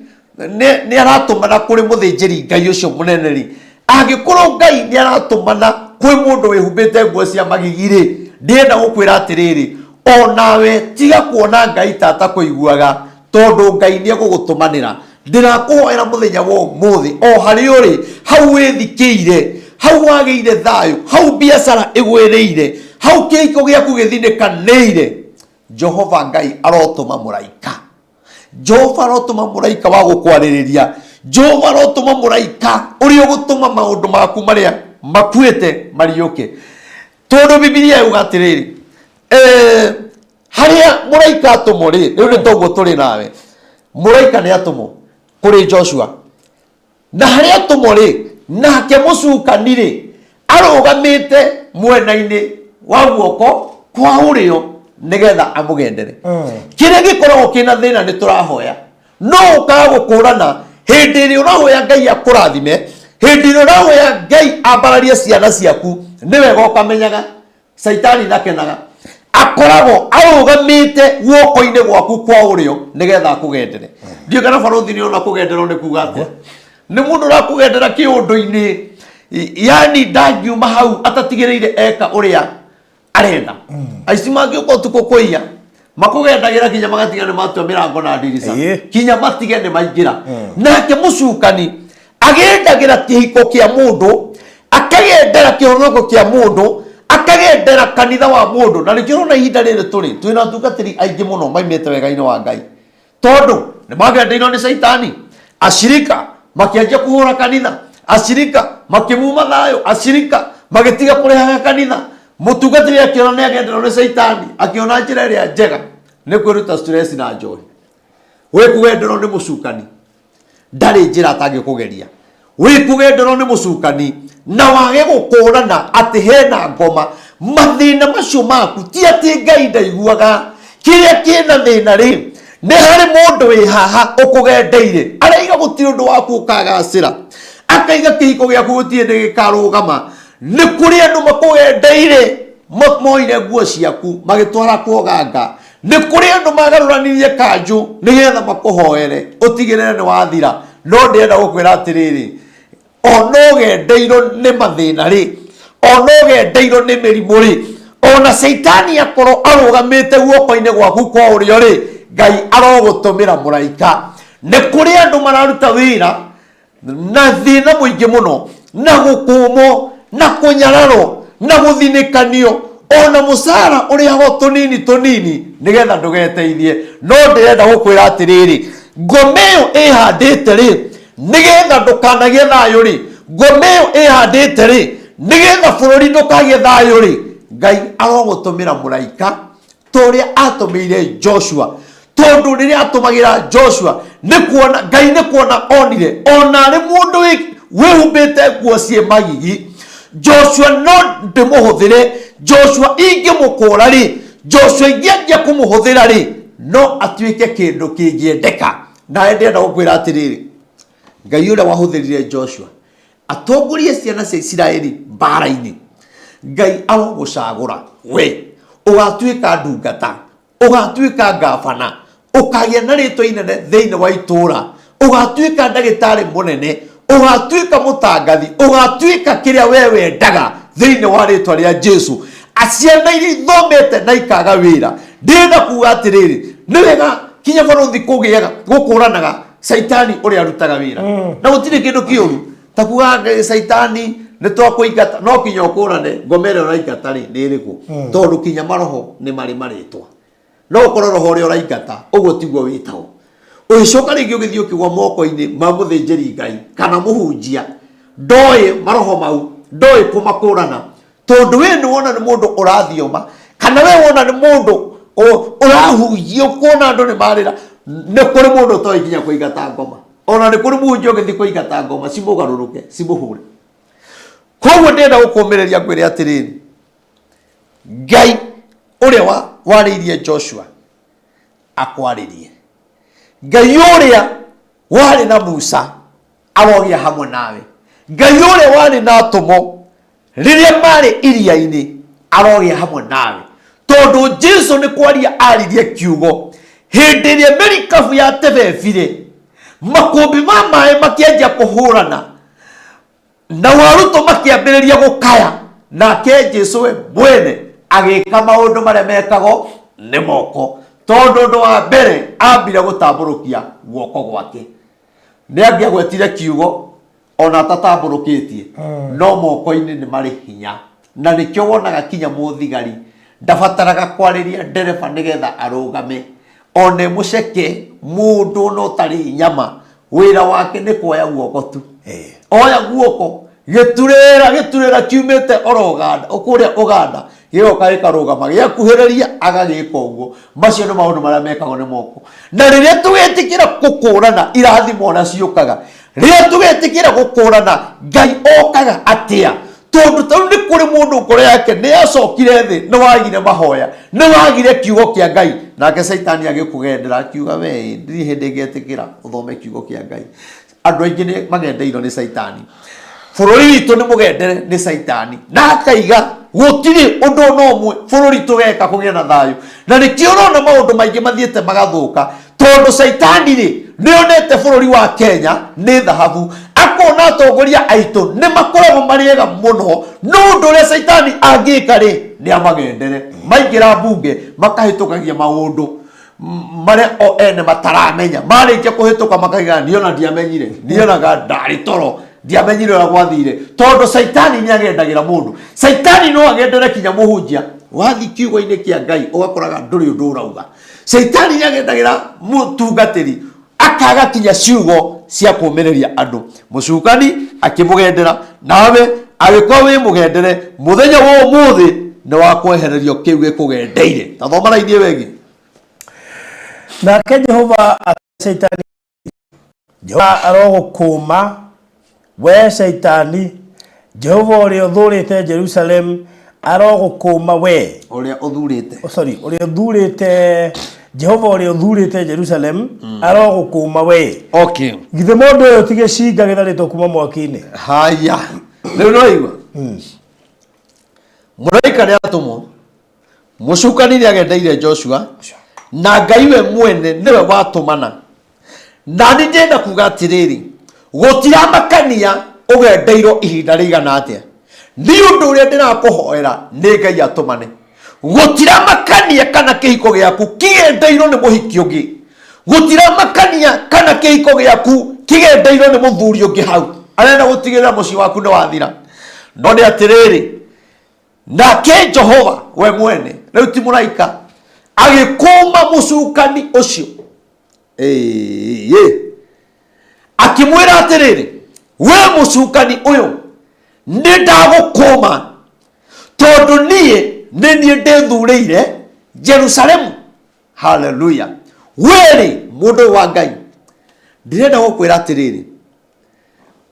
nĩ aratũmana kũrĩ mũthĩnjĩri Ngai ũcio mũnene rĩ angĩkorwo Ngai nĩ aratũmana kwĩ mũndũ wĩhumbĩte nguo cia magigi-rĩ, ndĩrenda gũkwĩra atĩrĩrĩ, onawe tiga kuona Ngai tata kũiguaga, tondũ Ngai nĩegũgũtũmanĩra. Ndĩrakũhoera mũthenya wa ũmũthĩ, o harĩa ũrĩ, hau wĩthikĩire, hau wagĩire thayũ, hau biacara ĩgwĩrĩire, hau kĩhiko gĩaku gĩthinĩkanĩire, Jehova Ngai arotũma mũraika. Jehova arotũma mũraika wa gũkwarĩrĩria. Jehova arotũma mũraika ũrĩa ũgũtũma maũndũ maku marĩa makuĩte mariũke. Tondũ Bibilia yuga atĩrĩrĩ, harĩa mũraika atũmwo-rĩ, rĩu nĩ toguo tũrĩ nawe. Mũraika nĩ atũmwo kũrĩ Joshua. Na harĩa atũmwo-rĩ, nake mũcukani-rĩ arũgamĩte mwena-inĩ wa guoko kwa ũrĩo nĩgetha amũgendere. Kĩrĩa gĩkoragwo kĩna thĩna nĩ tũrahoya, no ũkaga gũkũrana hĩndĩ ĩrĩa ũrahoya Ngai akũrathime, hĩndĩ ĩrĩa ũrahoya Ngai ambararie ciana ciaku, nĩ wega ũkamenyaga Saitani ndakenaga, akoragwo arũgamĩte guoko-inĩ gwaku kwa ũrĩo nĩgetha akũgendere. Ndiũ kana barothi nĩ ona kũgenderwo nĩ kuga atĩa? Nĩ mũndũ ũrakũgendera kĩũndũ-inĩ, yani ndangiuma hau atatigĩrĩire eka ũrĩa arenda. Aici mangĩũka ũtukũ kũiya makũgendagĩra kinya magatiga nĩ matua mĩrango na ndirica, kinya matige nĩ maingĩra. Nake mũcukani agendagĩra kĩhiko kĩa mũndũ, akagendera kĩhonoko kĩa mũndũ, akagendera kanitha wa mũndũ. Na nĩkĩo ũrona ihinda rĩrĩ tũrĩ, twĩna atungatĩri aingĩ mũno maimĩte wega-inĩ wa Ngai, tondũ nĩ magendeirwo nĩ Saitani. Ashirika makĩanjia kũhũra kanitha, ashirika makĩmuma thayũ, ashirika magĩtiga kũrĩhaga kanitha. Mũtungatĩri akĩona nĩ agenderwo nĩ Saitani, akĩona njĩra ĩrĩa njega nĩ kwĩruta stress na njohi. Wĩkũgenderwo nĩ mũcukani, ndarĩ njĩra atangĩkũgeria. Wĩkũgenderwo nĩ mũcukani na wage gũkũrana atĩ hena ngoma, mathĩna macio maku ti atĩ Ngai ndaiguaga. Kĩrĩa kĩna thĩna-rĩ, nĩ harĩ mũndũ wĩ haha ũkũgendeire, araiga gũtirĩ ũndũ waku ũkagacĩra, akaiga kĩhiko gĩaku gũtirĩ hĩndĩ gĩkarũgama. Nĩ kũrĩ andũ makũgendeire moire nguo ciaku magĩtwara kuoganga. Nĩ kũrĩ andũ magarũranirie kanjũ nĩgetha makũhoere ũtigĩrĩre nĩ wathira. No ndĩrenda gũkwĩra atĩrĩrĩ, ona ũgendeirwo nĩ mathĩna-rĩ, ona ũgendeirwo nĩ mĩrimũ-rĩ, ona Saitani akorwo arũgamĩte guoko-inĩ gwaku kwa ũrĩo-rĩ, Ngai arogũtũmĩra mũraika. Nĩ kũrĩ andũ mararuta wĩra na thĩna mũingĩ mũno, na gũkũmwo, na kũnyararwo, na gũthinĩkanio, ona mũcara ũrĩagwo tũnini nĩgetha ndũgeteithie. No ndĩrenda gũkwĩra atĩrĩrĩ, ngoma ĩyo ĩhandĩte-rĩ, nĩgetha ndũkanagĩe thayũ-rĩ, ngoma ĩyo ĩhandĩte-rĩ, nĩgetha bũrũri ndũkagĩe thayũ-rĩ, Ngai arogũtũmĩra mũraika ta ũrĩa atũmĩire Joshua. Tondũ rĩrĩa atũmagĩra Joshua, Ngai nĩ kuona onire ona arĩ mũndũ wĩhumbĩte nguo ciĩ magigi, Joshua no ndĩmũhũthĩre. Joshua ingĩmũkũra-rĩ, Joshua ingĩanjia kũmũhũthĩra-rĩ, no atuĩke kĩndũ kĩngĩendeka. Nawe ndĩrenda gũkwĩra atĩrĩrĩ, Ngai ũrĩa wahũthĩrire Joshua atongorie ciana cia Isiraeli mbara-inĩ, Ngai arogũcagũra we ũgatuĩka ndungata, ũgatuĩka ngabana, ũkagĩa na rĩtwa inene thĩinĩ wa itũũra, ũgatuĩka ndagĩtarĩ mũnene, ũgatuĩka mũtangathi, ũgatuĩka kĩrĩa we wendaga thĩinĩ wa rĩtwa rĩa Jesu. Aciana iria ithomete na ikaga wĩra, ndĩrenda kuga atĩrĩrĩ, nĩ wega kinya barothi kũgĩaga gũkũranaga Saitani ũrĩa arutaga wĩra. Na gũtirĩ kĩndũ kĩũru ta kuga Saitani nĩ twakũingata, no kinya ũkũrane ngoma ĩrĩa ũraingata-rĩ nĩ ĩrĩkũ, tondũ kinya maroho nĩ marĩ marĩtwa. No ũkorwo roho ũrĩa ũraingata ũguo tiguo wĩtagwo. Ũgĩcoka rĩngĩ ũgĩthiĩ ũkĩgwa moko-inĩ ma mũthĩnjĩri Ngai kana mũhunjia, ndoĩ maroho mau, ndoĩ kũmakũrana, tondũ we nĩ wona nĩ mũndũ ũrathioma, kana we wona nĩ mũndũ ũrahunjio, kuona andũ nĩ marĩra. Nĩ kũrĩ mũndũ ũtoĩ kinya kũingata ngoma, ona nĩ kũrĩ mũhunjia ũgĩthiĩ kũingata ngoma, cimũgarũrũke, cimũhũre. Koguo ndĩrenda gũkũmĩrĩria ngwĩre atĩrĩrĩ, Ngai ũrĩa warĩirie Joshua akwarĩrie, Ngai ũrĩa warĩ na Musa arogĩa hamwe nawe, Ngai ũrĩa warĩ na atũmwo rĩrĩa marĩ iria-inĩ arogĩa hamwe nawe. Tondũ Jesu nĩ kwaria aririe kiugo hĩndĩ ĩrĩa mĩrikabu ya tebebire, makũmbĩ ma maĩ makĩanjia kũhũrana na warutwo makĩambĩrĩria gũkaya, nake Jesu we mwene agika maundu maria mekago ni moko tondu ndu wa mbere ambire gutamburukia guoko gwake ni angiagwetire kiugo ona tatamburukitie no moko-ini ni mari hinya na nikio wonaga kinya muthigari ndabataraga kwariria ndereba nigetha arugame one muceke mundu no tari nyama wira wake ni kuoya guoko tu oya guoko giturira kiumite oroganda okuria Uganda gioka ikarugama giakuhiriria agagika uguo macio ni maundu maria mekagwo ni moko na riria tugetikira gukurana irathimo na ciukaga riria tugetikira gukurana Ngai okaga atia tondu tau ni kuri mundu ngoro yake ni acokire thi ni wagire mahoya ni wagire kiugo kia Ngai nake Saitani agikugendera akiuga we ndiri hindi ngetikira uthome kiugo kia Ngai andu aingi ni magendeirwo ni Saitani bururi witu ni mugendere ni Saitani na akaiga gutiri undu no mwe bururi tugeka kugia na thayu na nikio rona maundu maingi mathiete magathuka tondu Saitani ni onete bururi wa Kenya ni thahabu akona atongoria aitu ni makoragwo mariega muno no undu ria Saitani angika ri ni amagendere maingira bunge makahitukagia maundu maria o ene mataramenya marikia kuhituka makaiga niona ndiamenyire nionaga ndari toro ndiamenyire ora gwathire tondu Saitani ni agendagira mundu Saitani no agendere kinya muhunjia wathi kiugo-ini kia Ngai ugakoraga nduri undu urauga Saitani ni agendagira mutungatiri akaga kinya ciugo cia kumireria andu mucukani akimugendera nawe agikwa wi mugendere muthenya wo umuthi ni wa kwehererio kiu gikugendeire tathoma raithie wegi nake Jehova Saitani Jehova arogukuma we Saitani Jehova uria uthurite Jerusalem arogukuma we uria uthurite uria uthurite Jehova uria uthurite Jerusalem arogukuma we okay githe mundu uyu tige cinga githarito kuma mwaki-ini haya riu no igwa muraika ria atumo mucukani ni agendeire Joshua na Ngai we mwene niwe watumana na ni ndenda kuga atiriri gutiramakania ugendeirwo ihinda rigana atia ni undu uria ndirakuhoera ni Ngai atumane gutiramakania kana kihiko giaku kigendeirwo ni muhiki ungi gutiramakania kana kihiko giaku kigendeirwo ni muthuri ungi hau arenda gutigirira muci waku ni wathira no ni atiriri nake Jehova we mwene riu ti muraika agikuma mucukani ucio akimwira atiriri we mucukani uyu ni ndagukuma tondu nie ni ndithurire Jerusalemu haleluya weri mundu wa Ngai ndirenda gukwira atiriri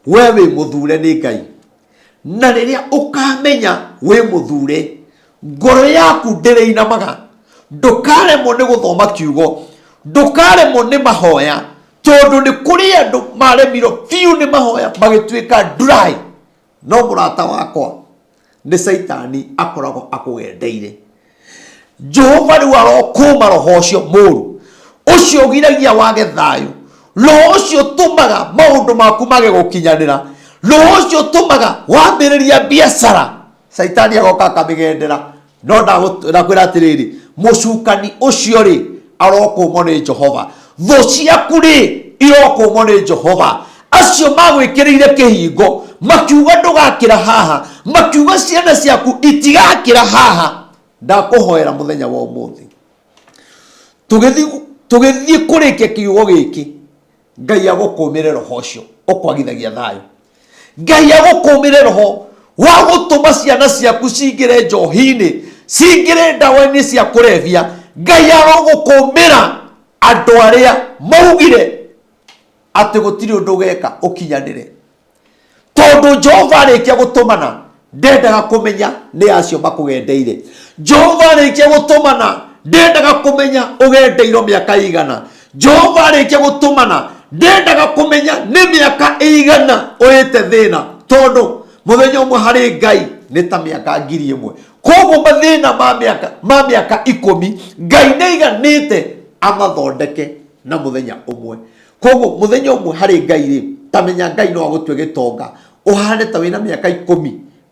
we wi muthure ni Ngai na riria ukamenya we muthure ngoro yaku ndiriinamaga ndukaremwo ni guthoma kiugo ndukaremwo ni mahoya tondu ni kuri andu maremiro fiu ni mahoya magituika dry no murata wakwa ni Saitani akoragwo akugendeire Jehova riu arokuma roho ucio muru ucio giragia wage thayu roho ucio tumaga maundu maku mage gukinyanira roho ucio tumaga wambiriria biashara Saitani agoka akamigendera no ndakwira atiriri mucukani ucio ri arokumwo ni Jehova thu ciaku ri irokumwo ni Jehova acio magwikiriire kihingo makiuga ndugakira haha makiuga ciana ciaku itigakira haha ndakuhoera muthenya wa umuthi tugithii kurikia kiugo giki Ngai agukumire roho ucio ukwagithagia thayu Ngai agukumire roho wa gutuma ciana ciaku cingire njohi-ini cingire ndawa-ini cia kurevia Ngai arogukumira andu aria maugire ati gutiri undu ugeka ukinyanire tondu Jehova arikia gutumana ndendaga kumenya ni acio makugendeire Jehova arikia gutumana ndendaga kumenya ugendeirwo miaka igana Jehova arikia gutumana ndendaga kumenya ni miaka igana uyite thina tondu muthenya umwe hari Ngai ni ta miaka 1000 koguo mathina ma miaka 10 Ngai neiganite amathondeke na muthenya umwe koguo muthenya umwe hari Ngai ri tamenya Ngai no agutwe gitonga uhane ta wina miaka 10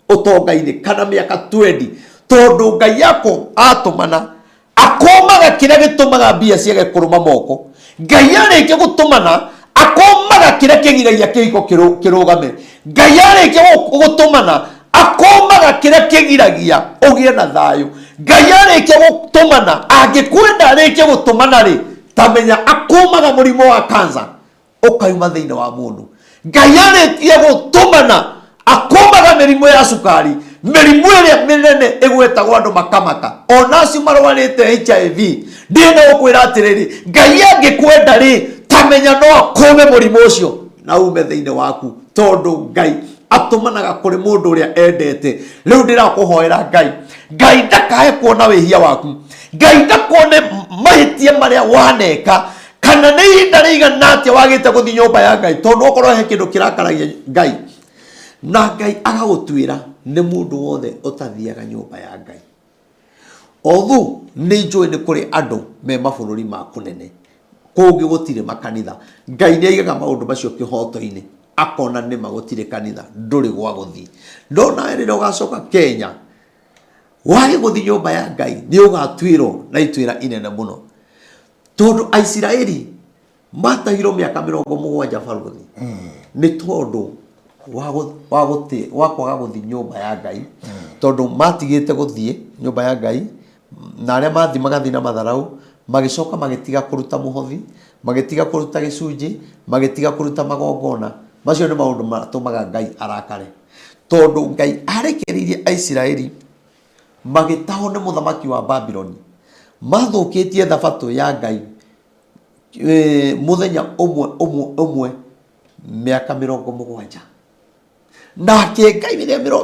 utonga-ini kana miaka 20 tondu Ngai yako atumana akomaga kiria gitumaga mbia ciage kuruma moko. Ngai arikia gutumana akomaga kiria kigiragia kihiko kirugame. Ngai arikia gutumana akomaga kiria kigiragia ugie na thayu. Ngai arikia gutumana angikwenda arikia gutumana ri tamenya akomaga murimo wa kansa ukayuma thiini wa mundu. Ngai arikia gutumana akomaga mirimo ya sukari, mirimo iria minene igwetagwo andu makamaka onacio marwarite HIV. Ndina gukwira atiriri Ngai angikwenda ri tamenya no akome murimo ucio na ume thiini waku tondu Ngai atumanaga kuri mundu uria endete. Riu ndirakuhoera Ngai ndakae kuona wihia waku, Ngai ndakone mahitie maria waneka kana ni ihinda rigana atia wagite guthi nyumba ya Ngai tondu okorwo he kindu kirakaragia Ngai na Ngai agagutwira ni mundu wothe utathiaga nyumba ya Ngai. Although ni njui ni kuri andu me mabururi ma kunene kungi gutire makanitha, Ngai ni aigaga maundu macio kihoto-ini akona ni magutire kanitha nduri gwa guthi. Ndona rire ugacoka Kenya wage guthi nyumba ya Ngai ni ugatwirwo na itwira inene muno tondu Aisiraeli matahiro miaka 70 baruthi ni tondu wa kwaga guthi nyumba ya Ngai tondu matigite guthie nyumba ya Ngai na aria mathi magathi na matharau magicoka magitiga kuruta muhothi, magitiga kuruta gicunji, magitiga kuruta magongona. Macio ni maundu matumaga Ngai arakare tondu Ngai arekeririe Aisiraeli magitaho ni muthamaki wa Babylon, mathukitie thabato ya Ngai muthenya umwe miaka 70 nake Ngai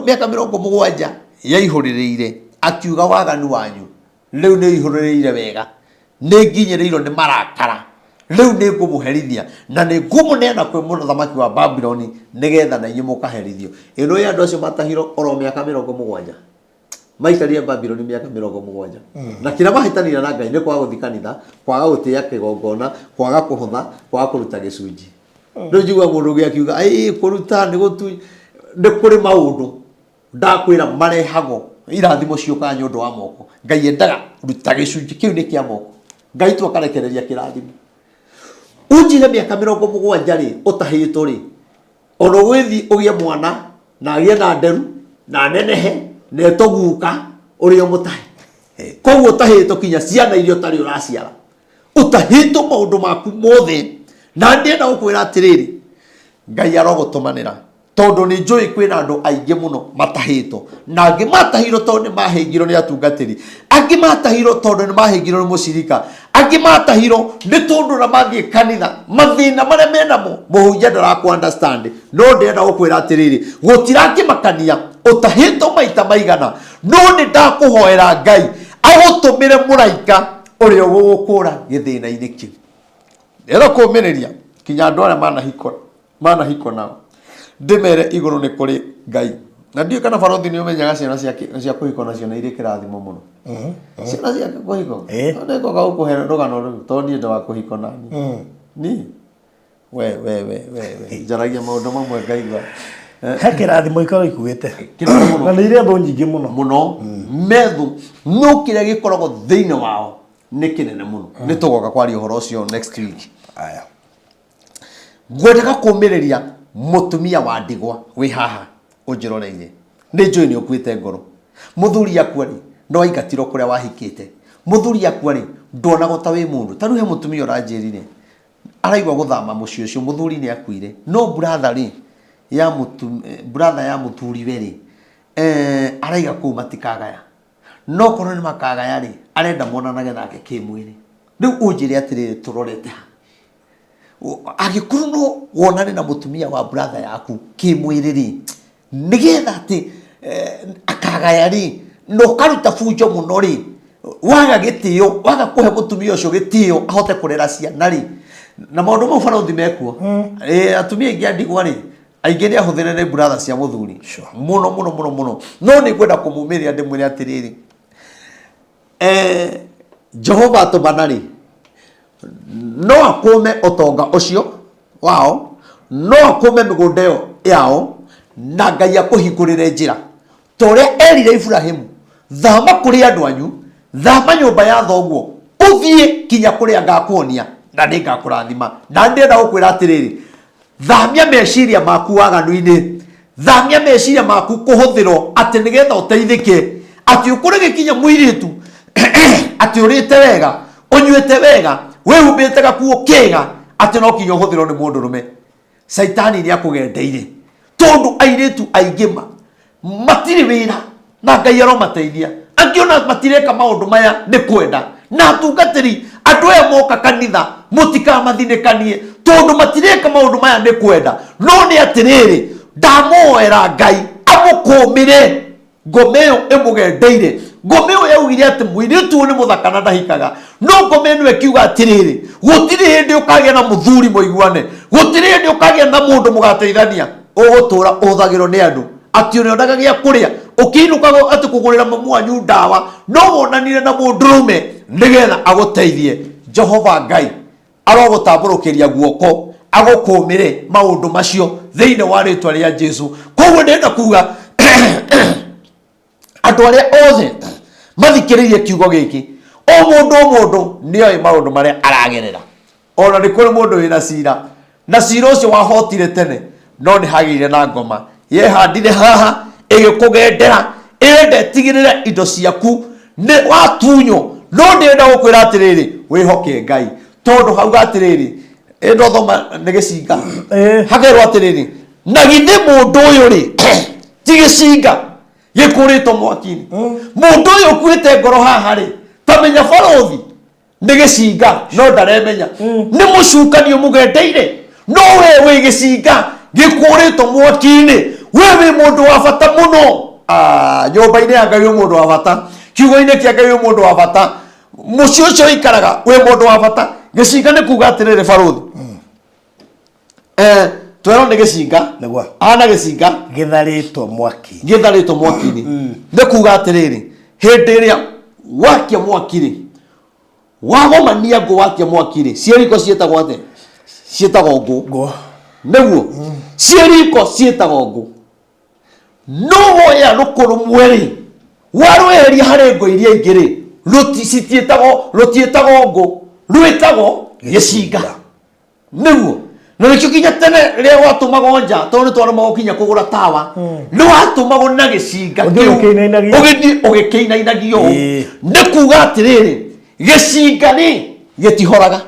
miaka 70 yaihuririire akiuga waganu wanyu riu ni ihuririire wega ni nginyirirwo ni marakara riu ni ngumuherithia na ni ngumunena kwi muthamaki wa Babylon nigetha na inyu mukaherithio. Ino ya andu acio matahiro oro miaka 70 maikarie Babylon miaka 70 na kira mahitanira na Ngai ni kwaga guthi kanitha, kwaga gutia kigongona, kwaga kuhotha, kwaga kuruta gicunji. Riu njigua mundu gi akiuga ai kuruta ni gutu ni kuri maundu ndakwira marehago irathimo ciuka nyundu wa moko. Ngai endaga ruta gicunji kiu ni kia moko. Ngai tu akarekereria kirathimo unjire miaka 70 ri utahitwo ri ono gwithi ugie mwana na agie na nderu na nenehe neto guka uri omutahe koguo utahitwo kinya ciana irio tari uraciara utahitwo maundu maku mothe na ndienda gukwira atiriri Ngai arogutumanira tondu ni njui kwina andu aingi muno matahitwo na angi matahiro tondu ni mahingiro ni atungatiri, angi matahiro tondu ni mahingiro ni mucirika, angi matahiro ni tondu na mathie kanitha mathina maria menamo muhunjia ndaraku understand. No ndienda gukwira atiriri gutirakimakania utahitwo maita maigana, no ni ndakuhoera Ngai agutumire muraika uria gugukura githina-ini kiu. Ndenda kumiriria kinya andu aria manahiko nao ndimere iguru ni kuri Ngai na ndio kana barothi ni umenyaga ciana cia kuhiko nacio na iri kirathimo muno ciana cia kuhiko ndio ngoga ukuhera rugano riu to ni ndo wa kuhiko nani ni we jaragia maundu mamwe ngaigua he kirathimo ikoro ikuite na ni ire nyingi muno methu no kiria gikoragwo thiini wao ni kinene muno. Ni tugoka kwaria uhoro ucio next week. Aya ngwendaga kumiriria mutumia wa ndigwa wi haha unjiroreire ni njui ni ukuite ngoro muthuri akwa ri no aingatiro kuria wahikite muthuri akwa ri ndona gota wi mundu taru he mutumia uranjirire araigwa guthama mucio ucio muthuri ni akuire no brother ri ya brother ya muthuri we ri araiga ku matikagaya no kono ni makagaya ri arenda monanage nake kimwiri riu unjire atiriri turorete agikuru no wonane na mutumia wa brother yaku kimwiriri nigetha ati akagaya ri no karuta funjo muno ri waga gitio waga kuhe mutumia ucio gitio ahote kurera ciana ri na maundu mau barothi mekuo atumia ingi andigwa ri aingi ni ahuthire ni brother cia muthuri muno no ni kwenda kumumiria ndimwire atiriri Jehova atumana ri no akume utonga ucio wao no akume migunda iyo yao na Ngai akuhingurire njira tore erire Ibrahimu thama kuri andu anyu thama nyumba ya thoguo uthie kinya kuria ngakuonia na ningakurathima na ndenda gukwira atiriri thamia meciria maku waganu-ini thamia meciria maku kuhuthiro ati nigetha uteithike ati ukure gikinya muiritu ati urite wega unyuite wega wehumbite gakuo kega ati no kinya uhuthiro ni mundu rume Saitani ni akugendeire tondu airitu aigima matiri wira na Ngai aromateithia angiona matireka maundu maya ni kwenda na tungatiri andu aya moka kanitha mutikamathinekanie tondu matireka maundu maya ni kwenda no ni atiriri ndamoera Ngai amukumire ngomeo emugendeire ngomeo yaugire ati muiritu ni muthaka ndahikaga no ngomeo ekiuga atiriri gutiri hindi ukagia na muthuri muiguane gutiri hindi ukagia na mundu mugateithania ugutura uthagiro ni andu ati urionaga gia kuria ukiinukaga ati kugurira mamu wanyu ndawa no wonanire na mundurume nigetha aguteithie Jehova Ngai arogutamburukiria guoko agukumire maundu macio thiine wa ritwa ria Jesu koguo ndenda kuga andu aria othe mathikiririe kiugo giki o mundu nioi maundu maria aragerera ona ni kuri mundu wina cira na cira ucio wahotire tene no ni hagire na ngoma yehandire haha igikugendera ende tigirire indo ciaku ni watunyo no ndenda gukwira atiriri wihoke Ngai tondu hau atiriri endo thoma ni gicinga hagerwo atiriri na githe mundu uyu ri ti gicinga gikurito mwakini mundu uyu kwite ngoro haha ri tamenya barothi ni gicinga no ndaremenya ni mucukanio mugendeire no we gicinga gikurito mwakini wewe mundu wa bata muno nyumba-ini ya Ngai mundu wa bata kiugo-ini kia Ngai mundu wa bata mucio ucio ikaraga we mundu wa bata gicinga ni kuga atiriri barothi twero ni gicinga niguo ana gicinga githaritwo mwaki-ini ni kuga atiriri hindi iria wakia mwaki-ri wagomania ngo wakia mwaki-ri cieriko cietagwo ate cietagwo ngo niguo cieriko cietagwo ngo no woya rukuru mweri warweheria hari ngo iria ingiri rutietagwo ngo rwitagwo gicinga niguo na nikio kinya tene ria watumagwo nja tondu twarumagwo kinya kugura tawa ni watumagwo na gicinga ugikinainagio ni kuga atiriri gicinga ni gitihoraga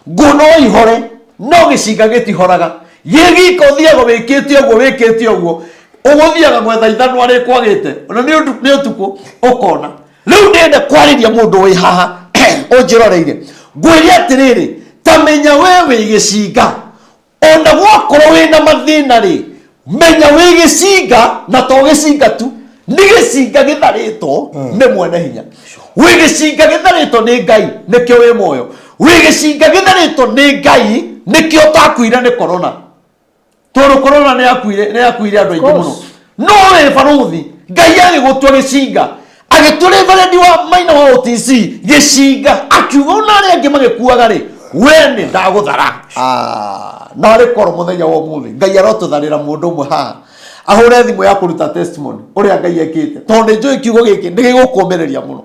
ngo no ihore no gicinga gitihoraga yegiko thiago wikite uguo uguthiaga gwetha ithano ari kwagite ona ni utuku ukona riu ndende kwariria mundu wi haha unjiroreire ngwiria atiriri tamenya wewe gicinga ona gwakorwo wina mathina ri menya wi gicinga na to gicinga tu ni gicinga githarito ni mwene hinya wi gicinga githarito ni Ngai nikio wi moyo wi gicinga githarito ni Ngai nikio takuire ni corona toro corona ni akuire andu aingi muno no we barothi Ngai agigutua gicinga agituri varendi wa Maina wa OTC gicinga akiuga ona ari angi magikuaga ri wene ndaguthara na ri koro muthenya wa muthi Ngai arotutharira mundu umwe ha ahure thimu ya kuruta testimony uria Ngai ekite tondu njui kiugo giki ni gigukumereria muno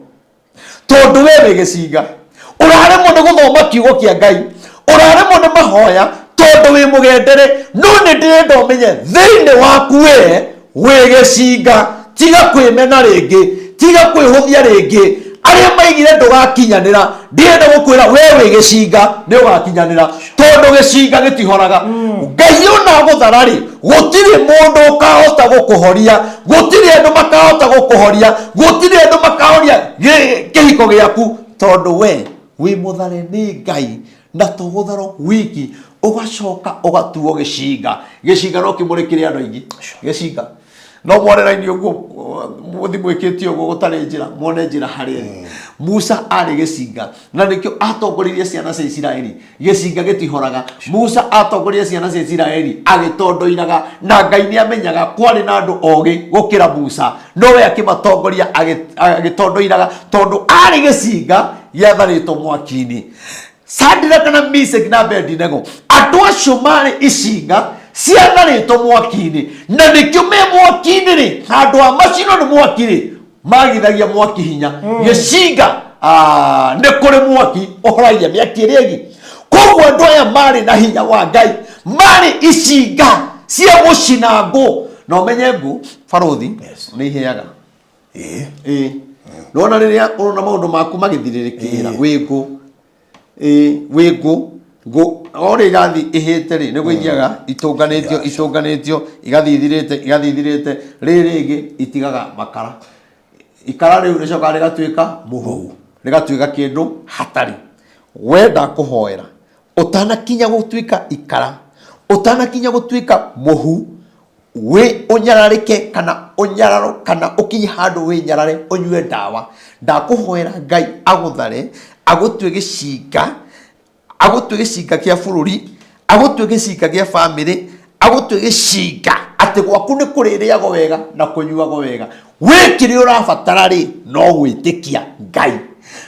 tondu wewe gicinga uraremwo ni guthoma kiugo kia Ngai uraremwo ni mahoya tondu wi mugendere no ni ndirenda umenye thiini waku we gicinga tiga kwimena ringi tiga kwihuthia ringi aria maigire ndugakinyanira ndienda gukwira wewe gicinga ni ugakinyanira tondu gicinga gitihoraga Ngai ona gutharari gutiri mundu ukahota gukuhoria gutiri andu makahota gukuhoria gutiri andu makahoria kihiko giaku tondu we wi muthare ni Ngai na to gutharo wiki ugacoka ugatuo gicinga no kimurikire andu aingi gicinga no mwareraini uguo muthi mwikiti uguo gutari njira mwone njira hari Musa ari gicinga na nikio atongoririe ciana cia Isiraeli gicinga gitihoraga Musa atongoririe ciana cia Isiraeli agitondoiraga na Ngai ni amenyaga kwari na andu ogi gukira Musa no we akimatongoria agitondoiraga tondu ari gicinga giatharito mwaki-ini Sadira kana Meshaki na Abednego andu acio mari icinga ciana rĩtwo mwaki-inĩ na nĩkĩo me mwaki-inĩ rĩ handũ ha macino nĩ mwaki rĩ magithagia mwaki hinya gĩcinga nĩ kũrĩ mwaki ũhoragia mĩaki ĩrĩa ĩngĩ koguo andũ aya marĩ na hinya wa Ngai marĩ icinga cia gũcina ngũ na ũmenye ngũ barothi nĩ iheaga nona rĩrĩa ũrona maũndũ maku magĩthirĩrĩkĩra wĩ ngũ wĩ ngũ ore igathi ihete ri niguo ithiaga itunganitio igathithirite rĩngĩ itigaga makara ikara riu ricoka rigatuika muhu rigatuika kindu hatari wenda kuhoera utanakinya gutuika ikara utanakinya gutuika muhu we unyararike kana unyararo kana ukinyi handu we nyarare unywe ndawa ndakuhoera Ngai aguthare agutue gicinga agutue gicinga kia bururi agutue gicinga kia family agutue gicinga ati gwaku ni kuririago wega na kunyuago wega wikiri urabatara ri no gwitikia Ngai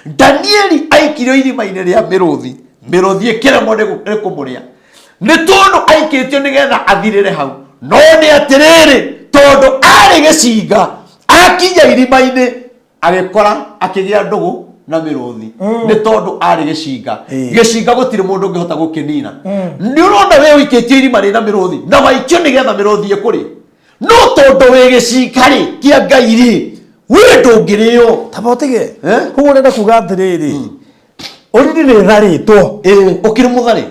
Danieli aikirio irima-ini ria miruthi ikiremo ni kumuria ni tondu aikitio nigetha athirire hau no ni atiriri tondu ari gicinga akinya irima-ini agikora akigia ndugu na miruthi ni tondu ari gicinga gutire mundu ngihota gukinina ni urona we wikitio irima ri na miruthi na waikio nigetha miruthi ikuri no tondu we gicinga ri kia Ngai ri we ndungirio tabotige kuko urenda kuga atiriri urindi ni tharitwo ukiri muthari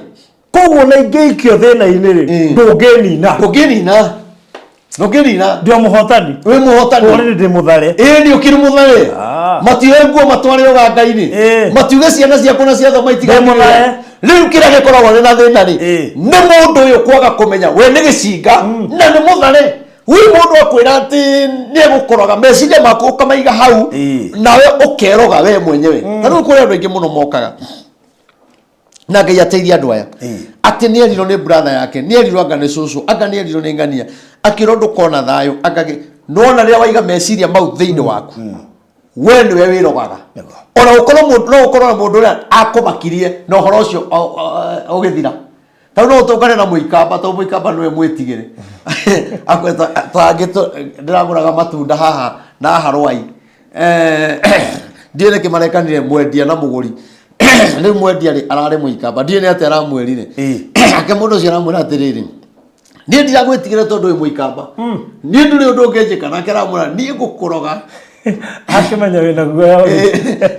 koguo na ingeikio thina-ini ri ndunginina ndio muhotani we muhotani urindi ndi muthare ni ukiri muthari matiwe nguo matware uga Ngai-ini matiuge ciana ciaku na ciatho maitigamuthare riu kira gikoragwo na thina ri ni mundu uyu kwaga kumenya we ni gicinga na ni muthare wi mundu akwira ati ni egukoroga meciria maku ukamaiga hau nawe ukeroga we mwenyewe tanu kuri andu aingi muno mokaga na Ngai ateithia andu aya ati ni eriro ni brother yake ni eriro anga ni cucu anga ni eriro ni ngania akiro ndukona thayo akage nona ria waiga meciria mau thiini waku we ni we wirogaga ona ukorwo mundu no ukorwo na mundu ria akumakirie na uhoro ucio ugithira tau no utungane na muikamba to muikamba niwe mwitigire akweta tagito ndiraguraga matunda haha na harwai ndiene kimarekanire mwendia na muguri ni mwendia ri arare muikamba ndiene ate aramwerire ake mundu cio aramwira atiriri ni ndiragwitigire tondu wi muikamba ni nduri undu ungenjika na keramura ni ngukoroga akimenya wina guoya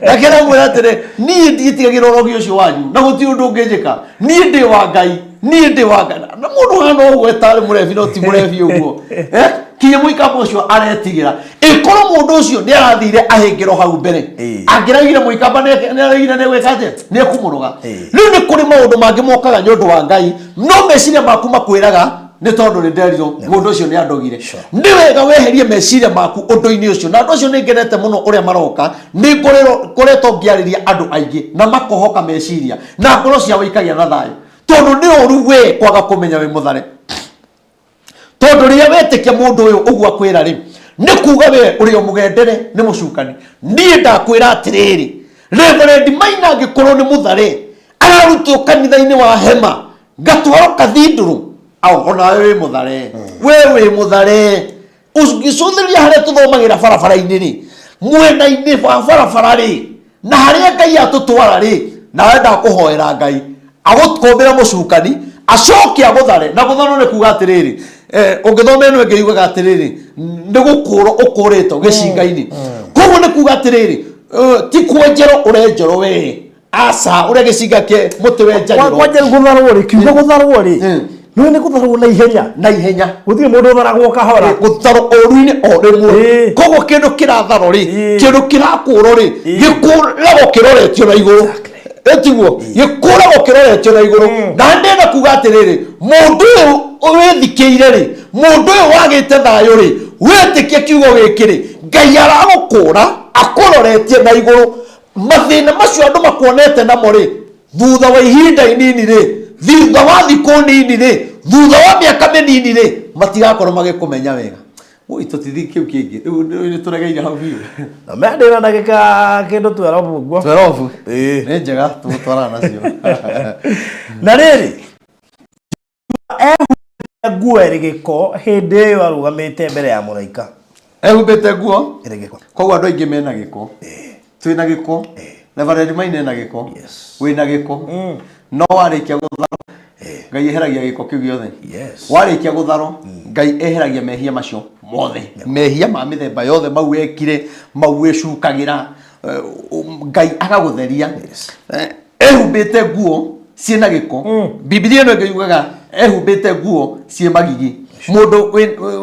akera mwira atire ni nditigagira urogi ucio wanyu na guti undu ungenjika ni ndi wa Ngai na mundu hano gwetare murevi no ti murevi uguo kinye muikamba ucio aretigira ikoro mundu ucio ni arathire ahingiro hau mbere angiragire muikamba ni aragire ni gwekaje ni kumuruga riu ni kuri maundu mangi mokaga nyundu wa Ngai no meciria maku makwiraga ni tondu ni nderiro mundu ucio ni andogire ni wega weherie meciria maku undu-ini ucio na andu ucio ni ngenete muno uria maroka ni ngoretwo ngiariria andu aingi na makohoka meciria na ngoro cia wikagia na thayo tondu ni oru we kwaga kumenya we muthare tondu ria wetikia mundu uyu uguo akwira ri ni kuga we uri mugendere ni mucukani ni ndakwira atiriri Reverend Maina ngikorwo ni muthare ararutwo kanitha-ini wa Hema gatwaro kathinduru au ona we muthare we muthare usugicuthiria haria tuthomagira barabara-ini ri mwena-ini wa barabara ri na haria Ngai atutwara ri na wenda kuhoera Ngai agukombera mucukani acoke aguthare na guthano ni kuga atiriri ungithoma ino ingi yugaga atiriri ni gukuro ukuritwo gicinga-ini koguo ni kuga atiriri ti kwenjero urenjero we asa ure gicinga ke muti wenjagirwo kwenjero gutharwo ri kiuga gutharwo ri no ni gutharwo na ihenya guthire mundu utharagwo kahora gutharwo oru-ini o rimwe koguo kindu kiratharwo ri kindu kirakuro ri gikuragwo kiroretio na iguru etiguo gikuragwo kiroretio na iguru na ndenda kuga atiriri mundu uyu withikiire ri mundu uyu wagite thayo ri wetikie kiugo giki ri Ngai aragukura akuroretie na iguru mathina macio andu makuonete namo ri thutha wa ihinda inini ri thutha wa thiku nini ri thutha wa miaka minini ri matigakorwo magikumenya wega ito tithi kiu kingi ni turegeire hau biu na mende na ndagika kindu 12 guo 12 ni njega tutwarana nacio na riri nguo ĩrĩ gĩko hĩndĩ ĩyo arũgamĩte mbere ya mũraika ehumbĩte nguo ĩrĩ gĩko koguo andũ aingĩ mena gĩko twĩna gĩko Reverend Maina ena gĩko wĩna gĩko no warĩkia gũtharwo Ngai eheragia gĩko kĩu gĩothe warĩkia gũtharwo Ngai eheragia mehia macio mothe mehia ma mĩthemba yothe mau ekire mau ecukagĩra Ngai agagũtheria ehumbĩte nguo ciĩna gĩko Biblia ĩno ĩkiugaga ehumbĩte nguo ciĩ magigi mũndũ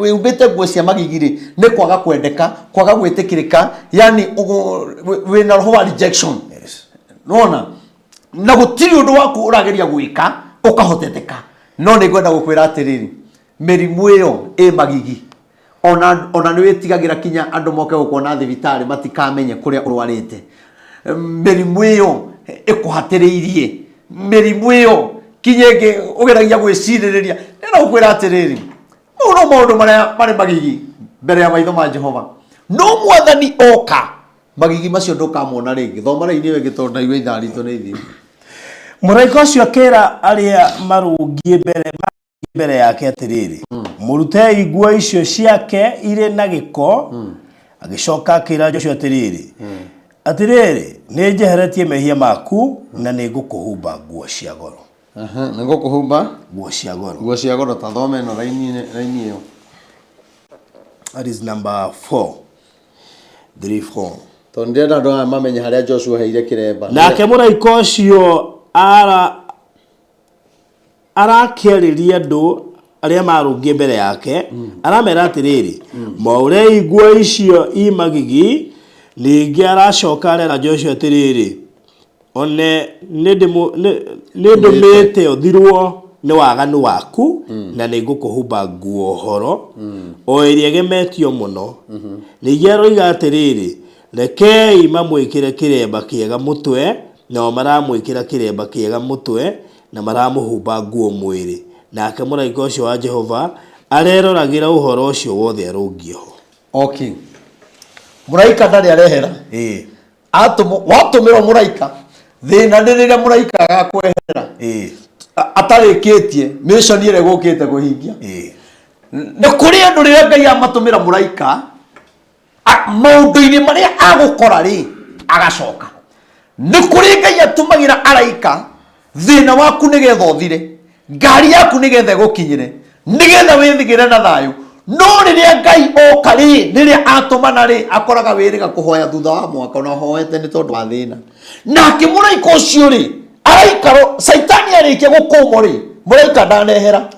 wĩhumbĩte nguo cia magigi rĩ nĩ kwaga kwendeka kwaga gwĩtĩkĩrĩka yani wĩna roho wa rejection nona na gũtirĩ ũndũ waku ũrageria gwĩka ũkahoteteka no nĩ ngwenda gũkwĩra atĩrĩrĩ mĩrimũ ĩyo ĩ magigi ona nĩ wĩtigagĩra kinya andũ moke gũkuona thibitarĩ matikamenye kũrĩa ũrwarĩte mĩrimũ ĩyo ĩkũhatĩrĩirie mĩrimũ ĩyo kinya ĩngĩ ũgeragia gwĩcirĩrĩria nĩ gũkwĩra atĩrĩrĩ mau no maũndũ marĩa marĩ magigi mbere ya maitho ma Jehova no mwathani oka magigi macio ndũkamuona rĩngĩ thoma raini wengĩ tondũ ndaigua ithaa ritũ nĩ ithiĩ mũraika ũcio akĩra arĩa marũngiĩ mbere yake atĩrĩrĩ mũrutei nguo icio ciake irĩ na gĩko agĩcoka akĩra Joshua atĩrĩrĩ nĩ njeheretie mehia maku na nĩ ngũkũhumba nguo cia goro nĩ ngũkũhumba nguo cia goro ta thome ĩno raini ĩyo that is number 4 tondũ ndĩrenda andũ aya mamenye harĩa Joshua heire kĩremba nake mũraika ũcio arakĩarĩria andũ arĩa marũngiĩ mbere yake aramera atĩrĩrĩ maurei nguo icio imagigi ningĩ aracoka arera Joshua atĩrĩrĩ one nĩ ndũmĩte ũthirwo nĩ waganu waku na nĩ ngũkũhumba nguo horo o ĩrĩa ĩgemetio mũno ningĩ aroiga atĩrĩrĩ rekei mamwĩkĩre kĩremba kĩega mũtwe nao maramwĩkĩra kĩremba kĩega mũtwe na maramũhumba nguo mwĩrĩ nake mũraika ũcio wa Jehova areroragĩra ũhoro ũcio wothe arũngiĩ ho okay mũraika ndarĩ arehera watũmĩrwo mũraika thĩna nĩ rĩrĩa mũraika agakwehera atarĩkĩtie mission ĩrĩa gũkĩte kũhingia nĩ kũrĩ andũ rĩrĩa Ngai amatũmĩra mũraika maũndũ-inĩ marĩa agũkora rĩ agacoka nĩ kũrĩ Ngai atũmagĩra araika thĩna waku nĩgetha ũthire ngari yaku nĩgetha gũkinyĩre nĩgetha wĩthigĩre na thayũ no rĩrĩa Ngai oka rĩ rĩrĩa atũmana rĩ akoraga wĩrĩga kũhoya thutha wa mwaka ona hoete nĩ tondũ wa thĩna nake mũraika ũcio rĩ araikaro Saitani arĩkia gũkũmwo rĩ mũraika ndanehera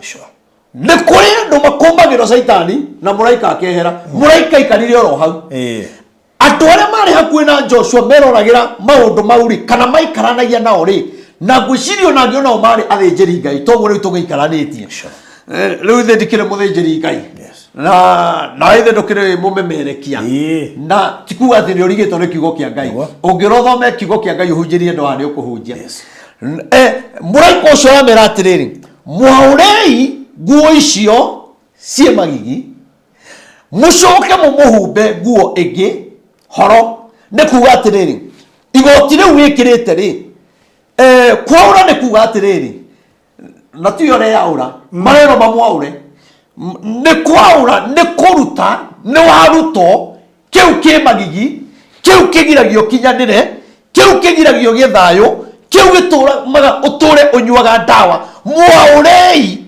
nĩ kũrĩ andũ makũmbagĩrwo Saitani na mũraika akehera mũraika ikarire oro hau andũ arĩa marĩ hakuhĩ na Joshua meroragĩra maũndũ mau rĩ kana maikaranagia nao rĩ na ngwĩciria ona angĩ onao marĩ athĩnjĩri Ngai toguo rĩu tũgĩikaranĩtie rĩu thĩ ndikĩrĩ mũthĩnjĩri Ngai na ithe ndũkĩrĩ mũmemerekia na tikuga atĩ nĩ ũrigĩtwo nĩ kiugo kĩa Ngai ũngĩrothome kiugo kĩa Ngai ũhunjĩrie ndwara nĩ ũkũhunjia mũraika ũcio aramera atĩrĩrĩ mwaũrei nguo icio ciĩ magigi mũcoke mũmũhumbe nguo ĩngĩ horo nĩ kuga atĩrĩrĩ igoti rĩu wĩkĩrĩte rĩ kwaura nĩ kuga atĩrĩrĩ na tiyo ũrĩa yaura marero mamwaure nĩ kwaura nĩ kũruta nĩ warutwo kĩu kĩ magigi kĩu kĩgiragio kinyanĩre kĩu kĩgiragio gĩthayũ kĩu gĩtũmaga ũtũre ũnyuaga ndawa mwaũrei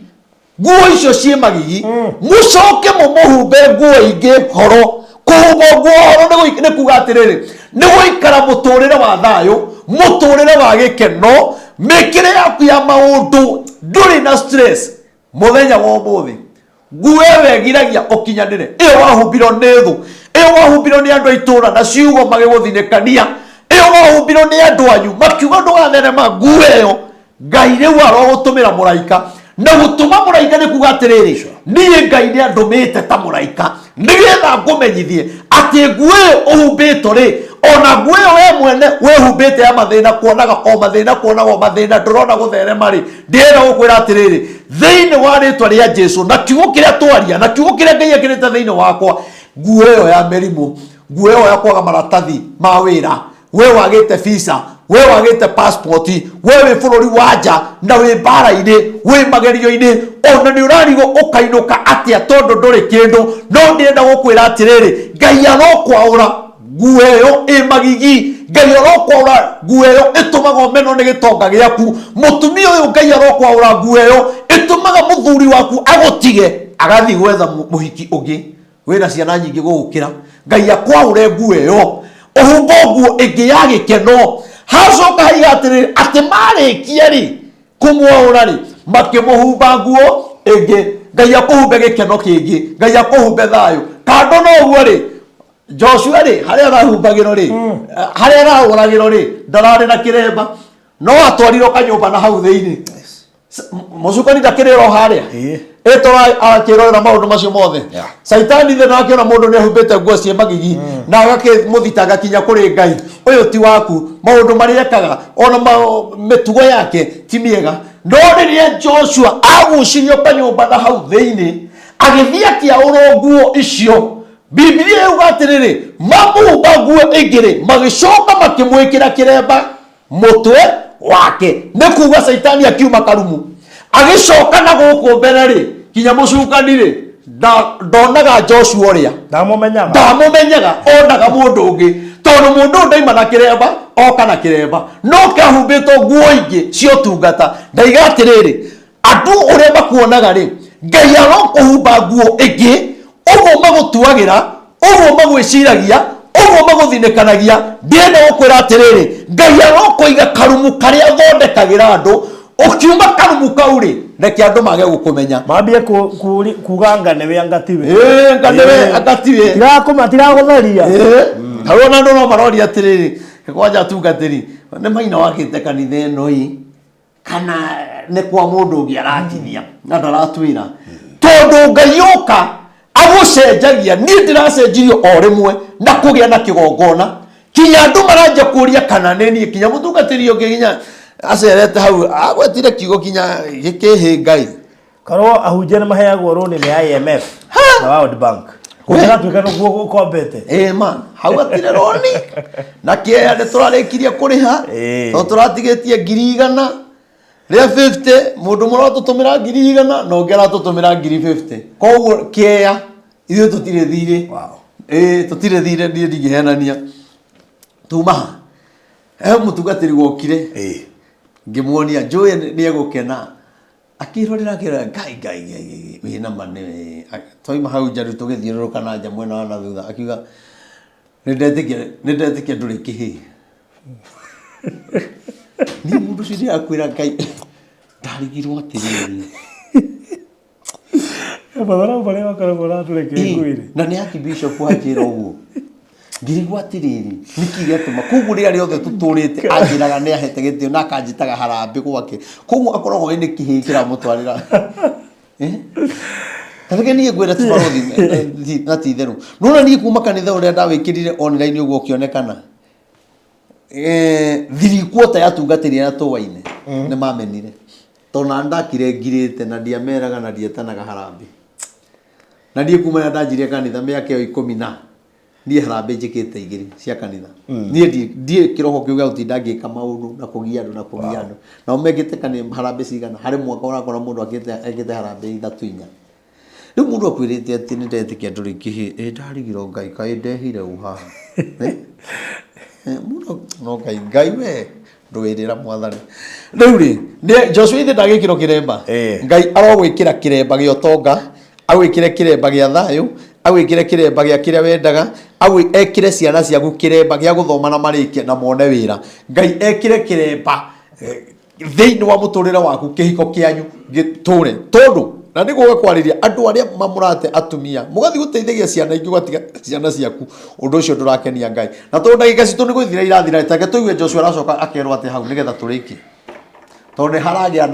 nguo icio ciĩ magigi mũcoke mũmũhumbe nguo ingĩ horo kũhumba nguo horo nĩ kuga atĩrĩrĩ nĩ gũikara mũtũrĩre wa thayũ mũtũrĩre wa gĩkeno mĩkĩre yaku ya maũndũ ndũrĩ na stress mũthenya wa ũmũthĩ nguo ĩyo ĩgiragia ũkinyanĩre ĩyo wahumbirwo nĩ thũ ĩyo wahumbirwo nĩ andũ a itũũra na ciugo magĩgũthinĩkania ĩyo wahumbirwo nĩ andũ anyu makiuga ndũgatherema nguo ĩyo Ngai rĩu arogũtũmĩra mũraika na gũtũma mũraika nĩ kuga atĩrĩrĩ niĩ Ngai nĩ andũmĩte ta mũraika nĩgetha ngũmenyithie atĩ nguo ĩyo ũhumbĩtwo rĩ ona nguo ĩyo we mwene wĩhumbĩte ya mathĩna kuonaga o mathĩna ndũrona gũtherema rĩ ndĩrenda gũkwĩra atĩrĩrĩ thĩinĩ wa rĩtwa rĩa Jesũ na kiugo kĩrĩa twaria na kiugo kĩrĩa Ngai ekĩrĩte thĩinĩ wakwa nguo ĩyo ya mĩrimũ nguo ĩyo ya kwaga maratathi ma wĩra we wagĩte visa we wagite passport we wi bururi wanja na wi bara-ini wi magerio-ini ona ni urarigo ukainuka atia tondu nduri kindu no ndienda gukwira atiriri Ngai arokwaura nguo iyo i magigi Ngai arokwaura nguo iyo itumaga meno ni gitonga giaku mutumia uyu Ngai arokwaura nguo iyo itumaga muthuri waku agutige agathi gwetha muhiki ungi wina ciana nyingi gugukira Ngai akwaure nguo iyo uhumbo nguo ingi ya gikeno hacoka haigatiriri ati marikia ri kumwaura ri makimuhumba nguo ingi Ngai akuhumbe gikeno kingi Ngai akuhumbe thayo kando no uguo ri Joshua ri haria arahumbagiro ri haria arahuragiro ri ndarari na kiremba no atwarirwo kanyumba na hau thiini mucukani ndakiriro haria etora akirora maundu macio mothe Saitani thina akiona mundu ni ahumbite nguo cia magigi na agakimuthitanga kinya kuri Ngai uyu ti waku maundu maria ekaga ona mitugo yake ti miega no riria Joshua agucirio kanyumba na hau thiini agithia kiauro nguo icio Biblia yuga atiriri mamumba nguo ingiri magicoka makimwikira kiremba mutwe wake ni kuga Saitani akiuma karumu agicoka na guku mbere ri kinya mucukani ri ndonaga Joshua uria ndamumenyaga onaga mundu ungi tondu mundu ndaima na kiremba oka na kiremba no kahumbitwo nguo ingi cio tungata ndaiga atiriri andu uria makuonaga ri Ngai arokuhumba nguo ingi uguo magutuagira uguo magwiciragia uguo maguthinekanagia ndienda gukwira atiriri Ngai arokuiga karumu karia thondekagira andu ukiuma karumu kau ri reke andu mage gukumenya mambie kuga nganewe angatiwe nganewe angatiwe tiragutharia harona andu no marori atiriri kwanja tungatiri ne maina wakite kanitha ino i kana ne kwa mundu ungi aratithia na ndaratwira tondu Ngai yoka agucenjagia ni ndiracenjirio o rimwe na kugia na kigongona kinya andu maranja kuria kana nini kinya mutungatiri ungi kinya acerete hau agwetire kigo kinya gikihi Ngai karo ahunjia maheagwo roni ni IMF na World Bank kugira twika no gukombete man hau atire roni na kia ni turarikirie kuriha to turatigetie 100,000 ria 50 mundu murotutumira 100,000 no ngera tutumira 50 koguo kia ithu tutire thire tutire thire ndie ndigihenania tuma mutungatiri gokire ngimuonia njui ni egukena akirorera kira Ngai wina mane toima hau jaru tugithiururuka na nja mwena wa thutha akiuga nindetikia nduri kihi ni mundu ciri akwira Ngai ndarigirwo atiriri badara bare wakoragwo ratureke ngwire na ni Archbishop ajira uguo ngirigwo atiriri nikiga tuma kugu ria riothe tuturite ajiraga ni ahete gitio na akanjitaga harambe gwake kugu akoragwo ni kihi kira mutwarira tareke ni ngwira tibarothi na titheru nona ni kuma kanitha uria ndawikirire online uguo kionekana thiri kwota yatungatiri na towaine ni mamenire tona ndakire ngirite na ndiameraga na ndietanaga harambe na ndie kuma ndanjirie kanitha miaka yo 10 nie harambe njikite igiri cia kanitha nie ndie kiroho kiuga utinda ngika maundu na kugia andu na umegite kani harambe cigana hari mwaka urakora mundu akite harambe 3-4 riu mundu akwirite ati ni ndetikia nduri kihi ndarigiro Ngai kai ndehire uha mundu no Ngai we ndwirira mwathani riu ri Joshua ithe ndagikiro kiremba Ngai arogwikira kiremba giotonga agwikire kiremba gia thayo agwikire kiremba gia kiria wendaga ekire ciana ciaku kiremba gia guthoma na marikie na mone wira Ngai ekire kiremba thiini wa muturire waku kihiko kianyu giture tondu na niguo kwariria andu aria mamurate atumia mugathi guteithagia ciana ingi gwatiga ciana ciaku undu ucio ndurakenia Ngai na tondu ndagika citu niguthira irathira take tuigue Joshua aracoka akerwa ati hau nigetha turiki tondu haragia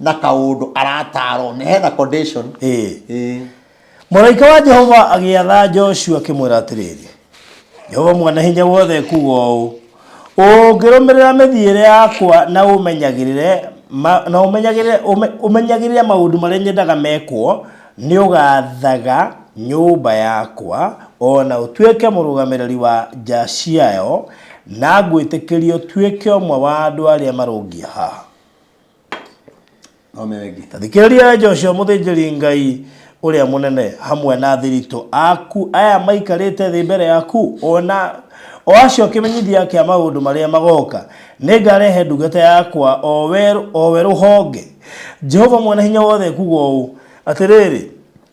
na kaundu arataro ne hena condition Muraika wa Jehova agiatha Joshua kimwira atiriri Jehova mwana hinya wothe kuga uu ungirumirira mithiire yakwa na umenyagirire maundu maria nyendaga mekwo ni ugathaga nyumba yakwa ona utuike murugamiriri wa nja ciayo na ngwĩtĩkĩrio tuĩke ũmwe wa andũ arĩa marũngia haha. Tathikĩrĩria Joshua mũthĩnjĩri Ngai ũrĩa mũnene hamwe na thiritũ aku aya maikarĩte thĩ mbere yaku o acio kĩmenyithia kĩa maũndũ marĩa magoka nĩngarehe ndungata yakwa o we rũhonge. Jehova mwene hinya wothe kuga ũũ atĩrĩrĩ,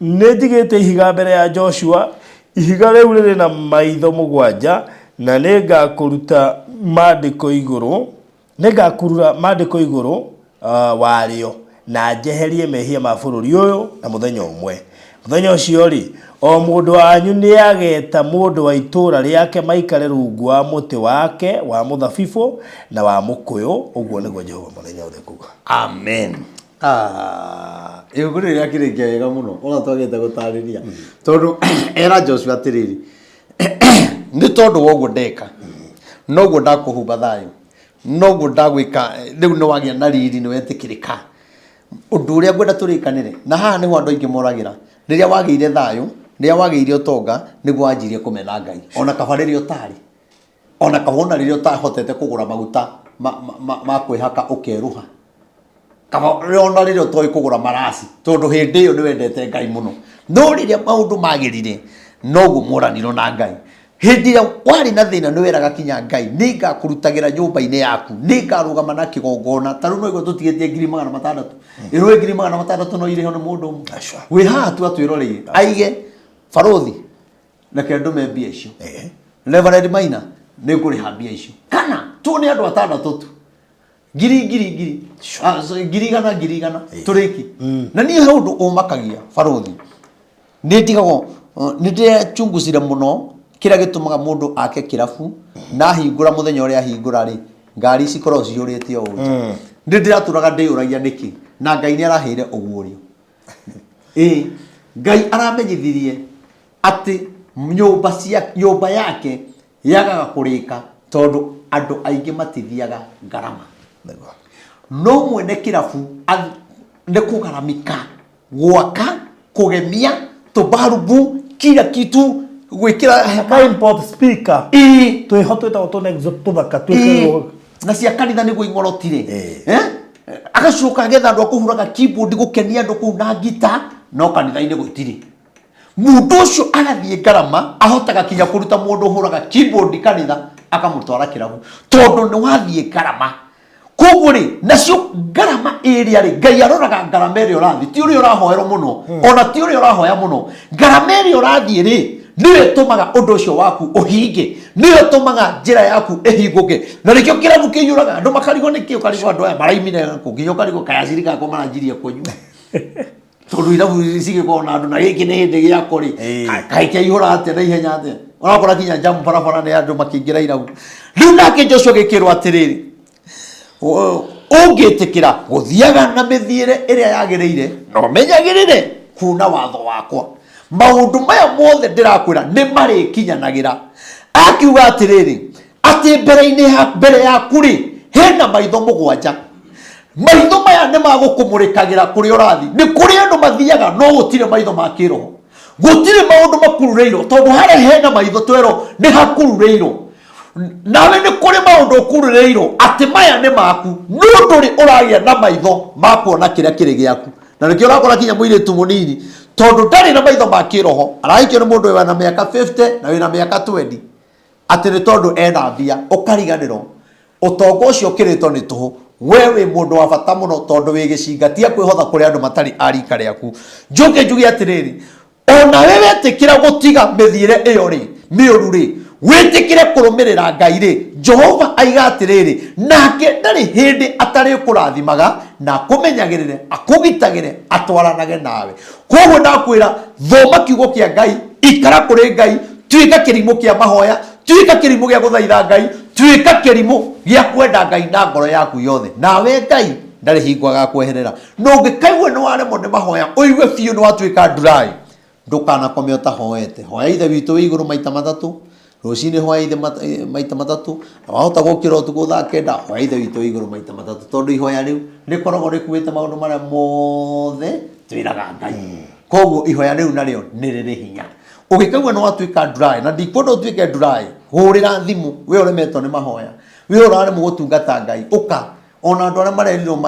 nĩnjigĩte ihiga mbere ya Joshua, ihiga rĩu rĩrĩ na maitho mũgwanja, na nĩngakũruta mandĩko igũrũ warĩo na njeherie mehia ma bũrũri ũyũ na mũthenya ũmwe. Mũthenya ũcio rĩ, o mũndũ wanyu nĩageta mũndũ wa itũũra rĩake maikare rungu wa mũtĩ wake wa mũthabibũ na wa mũkũyũ. Ũguo nĩguo Jehova mũthenya wothe kuga. Amen. Igũrũ rĩrĩa kĩrĩkia wega mũno ona twagĩte gũtarĩria tondũ era Joshua atĩrĩrĩ, nĩ tondũ woguo ndeka noguo ndakũhumba thayũ, noguo ndagwĩka rĩu nĩ wagĩa na riri nĩ wetĩkĩrĩka ũndũ ũrĩa ngwenda tũrĩkanĩre. Na haha nĩho andũ aingĩ moragĩra rĩrĩa wagĩire thayũ, rĩrĩa wagĩire ũtonga nĩguo wanjirie kũmena Ngai, ona kaba rĩrĩa ũtarĩ, ona kaba ona rĩrĩa ũtahotete kũgũra maguta ma kwĩhaka ũkeruha, kaba ona rĩrĩa ũtoĩ kũgũra maraci tondũ hĩndĩ ĩyo nĩ wendete Ngai mũno. No rĩrĩa maũndũ magĩrire noguo mũranirwo na Ngai. Hĩndĩ ĩrĩa warĩ na thĩna nĩ weraga kinya Ngai nĩngakũrutagĩra nyũmba-inĩ yaku, nĩngarũgama na kĩgongona. Ta rĩu no igũo tũtigĩtie 600,000 ĩrũĩ 600,000 no irĩho nĩ mũndũ ũmwe wĩ haha tu atwĩroreire aige barothi reke ndũme mbia icio. Reverend Maina nĩngũrĩha mbia icio kana tuone andũ 6 tu ngiri igana tũrĩki. Na niĩ he ũndũ ũmakagia barothi, nĩndigagwo nĩndĩrechunguzire mũno kĩrĩa gĩtũmaga mũndũ ake kĩrabu na hingũra mũthenya ũrĩa ahingũra rĩ ngari cikorwo ciyũrĩte o nja. Ndĩratũraga ndĩyũragia nĩkĩ na Ngai nĩ araheire ũguũrio. Ngai aramenyithirie atĩ nyũmba yake yagaga kũrĩka tondũ andũ aingĩ matithiaga ngarama. No mwene kĩrabu nĩ kũgaramika gwaka kũgemia tũbarubu kila kitu gwĩkĩra import speaker twĩhotete tũnexo tũthaka twĩkĩrwo na cia kanitha nĩguo ing'orotire. Agacoka agetha andũ akũhũraga keyboard gũkenia andũ kũu na ngita no kanitha-inĩ gũtirĩ. Mũndũ ũcio agathiĩ ngarama ahotaga kinya kũruta mũndũ ũhũraga keyboard kanitha akamũtwara kĩrabu tondũ nĩ wathiĩ ngarama. Koguo rĩ nacio ngarama ĩrĩa rĩ Ngai aroraga ngarama ĩrĩa ũrathiĩ, ti ũrĩa ũrahoerwo mũno ona ti ũrĩa ũrahoya mũno. Ngarama ĩrĩa ũrathiĩ rĩ nĩwe ũtũmaga ũndũ ũcio waku ũhinge, nĩwe ũtũmaga njĩra yaku ĩhingũke. Na nĩkĩo kĩrabu kĩiyũraga andũ makarigwo nĩkĩo karigwo andũ aya maraimire nginya ũkarigwo kayaciri kako maranjirie kũnyua tondũ irabu cigĩkorwo na andũ na gĩkĩ nĩ hĩndĩ gĩako rĩ kaĩ kĩaihũra atĩa na ihenya atĩa. Ũrakora kinya jamu barabara nĩ andũ makĩingĩra irabu. Rĩu nake Joshua gĩkĩrwo atĩrĩrĩ, ũngĩtĩkĩra gũthiaga na mĩthiĩre ĩrĩa yagĩrĩire no menyagĩrĩre kuna watho wakwa, maũndũ maya mothe ndĩrakwĩra nĩ marĩkinyanagĩra. Akiuga atĩrĩrĩ atĩ mbere yaku rĩ hena maitho mũgwanja. Maitho maya nĩ magũkũmũrĩkagĩra kũrĩa ũrathiĩ. Nĩ kũrĩ andũ mathiaga no gũtirĩ maitho ma kĩroho, gũtirĩ maũndũ makururĩirwo tondũ harĩa hena maitho twerwo nĩ hakururĩirwo. Nawe nĩ kũrĩ maũndũ ũkururĩirwo atĩ maya nĩ maku no ndũrĩ ũragĩa na maitho ma kuona kĩrĩa kĩrĩ gĩaku. Na nĩkĩo ũrakora kinya mũirĩtu mũnini tondũ ndarĩ na maitho ma kĩroho arahikio nĩ mũndũ wĩna mĩaka 50 na wĩna mĩaka 20 atĩ nĩ tondũ ena mbia ũkariganĩrwo. Ũtonga ũcio ũkĩrĩtwo nĩ tũhũ. We wĩ mũndũ wa bata mũno tondũ wĩ gĩcinga tia kwĩhotha kũrĩ andũ matarĩ arika rĩaku. Njuge atĩrĩrĩ ona we wetĩkĩra gũtiga mĩthiĩre ĩyo rĩ mĩũru rĩ wĩtĩkĩre kũrũmĩrĩra Ngai rĩ Jehova aiga atĩrĩrĩ nake ndarĩ hĩndĩ atarĩ kũrathimaga na akũmenyagĩrĩre akũgitagĩre atwaranage nawe. Koguo ndakwĩra thoma kiugo kĩa Ngai, ikara kũrĩ Ngai, tuĩka kĩrimũ kĩa mahoya, tuĩka kĩrimũ gĩa gũthaitha Ngai, tuĩka kĩrimũ gĩa kwenda Ngai na ngoro yaku yothe. Nawe Ngai ndarĩ hingo agakweherera. No ũngĩkaigua nĩ waremwo nĩ mahoya ũigue biũ nĩ watuĩka dry, ndũkanakome ũtahoete. Hoya Ithe witũ wĩ igũrũ maita matatũ, rũcinĩ hoya Ithe maita matatũ, na wahota gũkĩra ũtukũ thaa 9 hoya Ithe witũ wĩ igũrũ maita matatũ, tondũ ihoya rĩu rĩkoragwo rĩkuĩte maũndũ marĩa mothe twĩraga Ngai. Koguo ihoya rĩu narĩo nĩ rĩrĩ hinya. Ũngĩkaigua nĩ watuĩka dry na ndikwenda ũtuĩke dry, hurira thimu we uremetwo ni mahoya we urare mugutungata Ngai uka ona andu aria marerirwo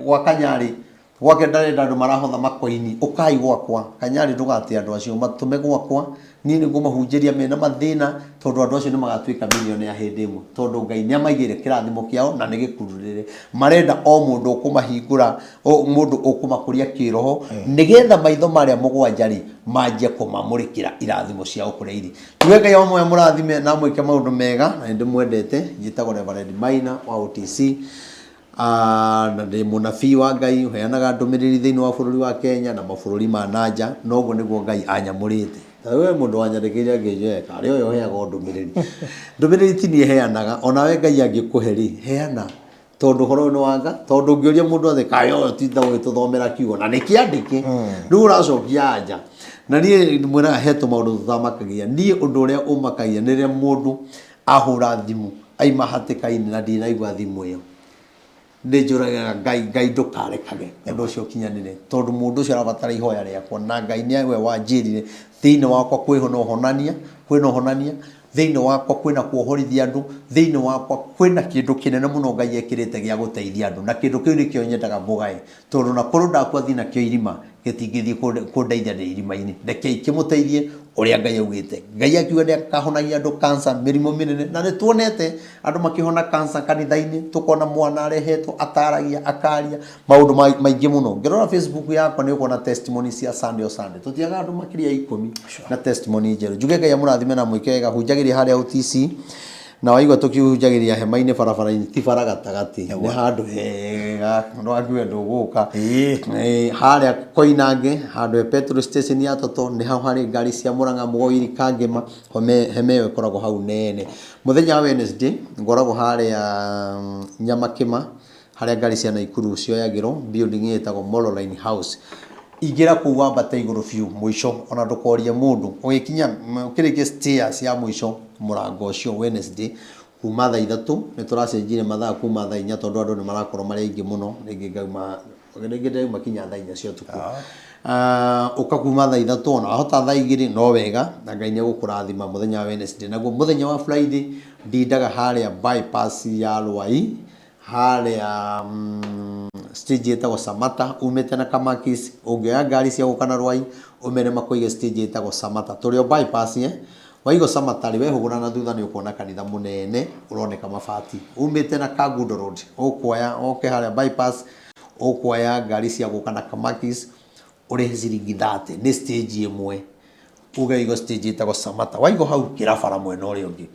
gwa Kanyari gwake ndarenda andu marahotha makoini ukai gwakwa Kanyari ndugate andu acio matume gwakwa ni niguo mahunjiria mena mathina tondu andu acio ni magatuika milioni ya hindi imwe tondu Ngai ni amaigire kirathimo kiao na ni gikururire marenda o mundu ukumahingura mundu ukumakuria kiroho nigetha maitho maria mugwanja ri manjie kumamurikira irathimo ciao kuria iri tuwe Ngai omwe murathime na mwike maundu mega na ndimwendete njitagwo Reverend Maina wa OTC na ndi munabii wa Ngai heanaga ndumiriri thiini wa bururi wa Kenya na mabururi ma nanja noguo niguo Ngai anyamurite tawe mundu wanyarekeria ngejeka ari oyo heaga ndumiriri ti nie heanaga ona we Ngai angikuheri heana tondu horo ni wanga tondu ngioria mundu athe kayo tinda gwituthomera kiugo na nikiandike riu uracokia anja na nie mwira heto maundu tuthamakagia nie undu uria umakagia niria mundu ahura thimu aima hatikaini na ndinaigua thimu iyo njuraga Ngai ndukarekage undu ucio kinyanire tondu mundu ucio arabatara ihoya riakwa na Ngai ni we wanjirire thiini wakwa kwihona uhonania kwina uhonania thiini wakwa kwina kuohorithia andu thiini wakwa kwina kindu kinene muno Ngai ekirite gia guteithia andu na kindu kiu nikio nyendaga mbugae tondu na kuru ndakwa thina kio irima gitingithi kundeithia ndi irima-ini reke kimuteithie uria Ngai augite Ngai akiuga ni akahonagia andu cancer mirimo minene na nituonete andu makihona cancer kanitha-ini tukona mwana arehetwo ataragia akaria maundu maingi muno ngirora Facebook yakwa ni ukona testimony cia Sunday tutiaga andu makiria 10 na testimony njeru njuge Ngai amurathime na mwikega hunjagiria haria OTC na waigwa tukihunjagiria hema-ini barabara-ini ti bara gatagati ni handu hega no akiwe nduguka haria Koinange handu petrol station ya Toto ni hau hari ngari cia Murang'a Mugoiri Kangema heme yo ikoragwo hau nene muthenya wa Wednesday ngoragwo haria Nyamakima haria ngari cia Naikuru cioyagirwo building itagwo Mololine House igira kuwa bata iguru biu mwisho ona ndukoria mundu ugikinya ukirikia stairs ya mwisho murango ucio Wednesday kuma thaa 3 ni turacenjire mathaa kuma thaa 4 tondu andu ni marakorwo mari aingi muno ningi ngauma makinya thaa 4 cia tuku ukakuma thaa 3 ona hota thaa 2 no wega na Ngai ni gukurathima muthenya wa Wednesday naguo muthenya wa Friday ndindaga haria bypass ya Rwai haria stage etagwo Samata umete na Kamakis ungioya ngari cia gukana Rwai umene makoige stage etagwo Samata turio bypass waigo Samata ri wehugura na thutha ni ukona kanitha munene uroneka mabati umete na Kagundo Road ukuoya oke haria bypass ukuoya ngari cia gukana Kamakis uri ciringi 30 ni stage imwe ugaigo stage etagwo Samata waigo hau kirabara mwena uri ungi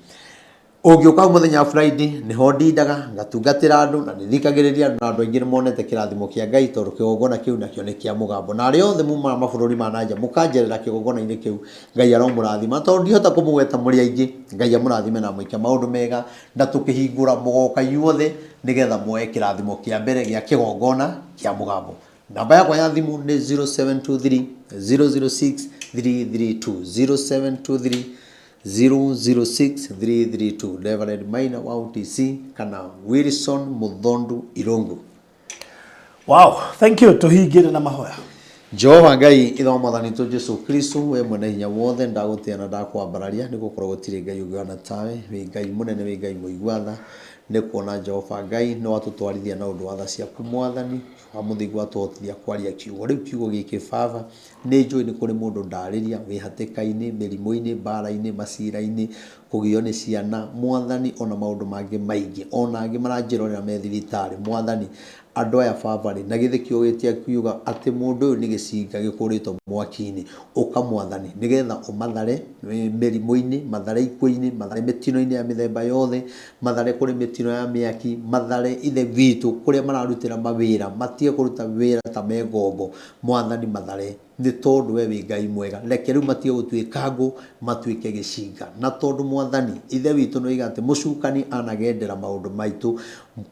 ugioka muthenya Friday ni ho ndindaga ngatungatira andu na nithikagiriria andu na andu aingi monete kirathimo kia Ngai tondu kigogona kiu nakio ni kia mugambo na ari othe muma mabururi ma nanja mukanjerera kigogona-ini kiu Ngai aromurathima tondu ndihota kumugweta muri aingi Ngai amurathime na mwike maundu mega na tukihingura mugoka yuothe nigetha muoe kirathimo kia mbere gia kigogona kia mugambo namba yakwa ya thimu ni 0723 006 332 0723 006332 Reverend Maina wa OTC kana Wilson Muthondu Irungu. Wow, thank you tuhingire na mahoya. Jehova Ngai ithomothani tu Jesu Kristo we mwene hinya wothe ndagutiana ndakwambararia nigukorwo gutire Ngai ungana tawe wi Ngai munene wi Ngai muigwatha ni kuona Jehova Ngai no watutwarithia na undu wa tha ciaku mwathani wa muthigwa twotithia kwaria kiugo riu kiugo giki baba ni njui ni kuri mundu ndariria wi hatikaini mirimo-ini bara-ini macira-ini kugio ni ciana mwathani ona maundu mangi maingi ona angi maranjirorera me thibitari mwathani andu aya baba ri na githikio gitia kiuga ati mundu uyu ni gicinga gikurito mwaki-ini uka mwathani nigetha umathare mirimo-ini mathare ikuo-ini mathare mitino-ini ya mithemba yothe mathare kuri mitino ya miaki mathare ithe vitu kuria mararutira mawira matie kuruta wira ta megombo mwathani mathare ni tondu we wi Ngai mwega reke riu matie gutuika ngo matuike gicinga na tondu mwathani ithe witu no igate mucukani anagendera maundu maitu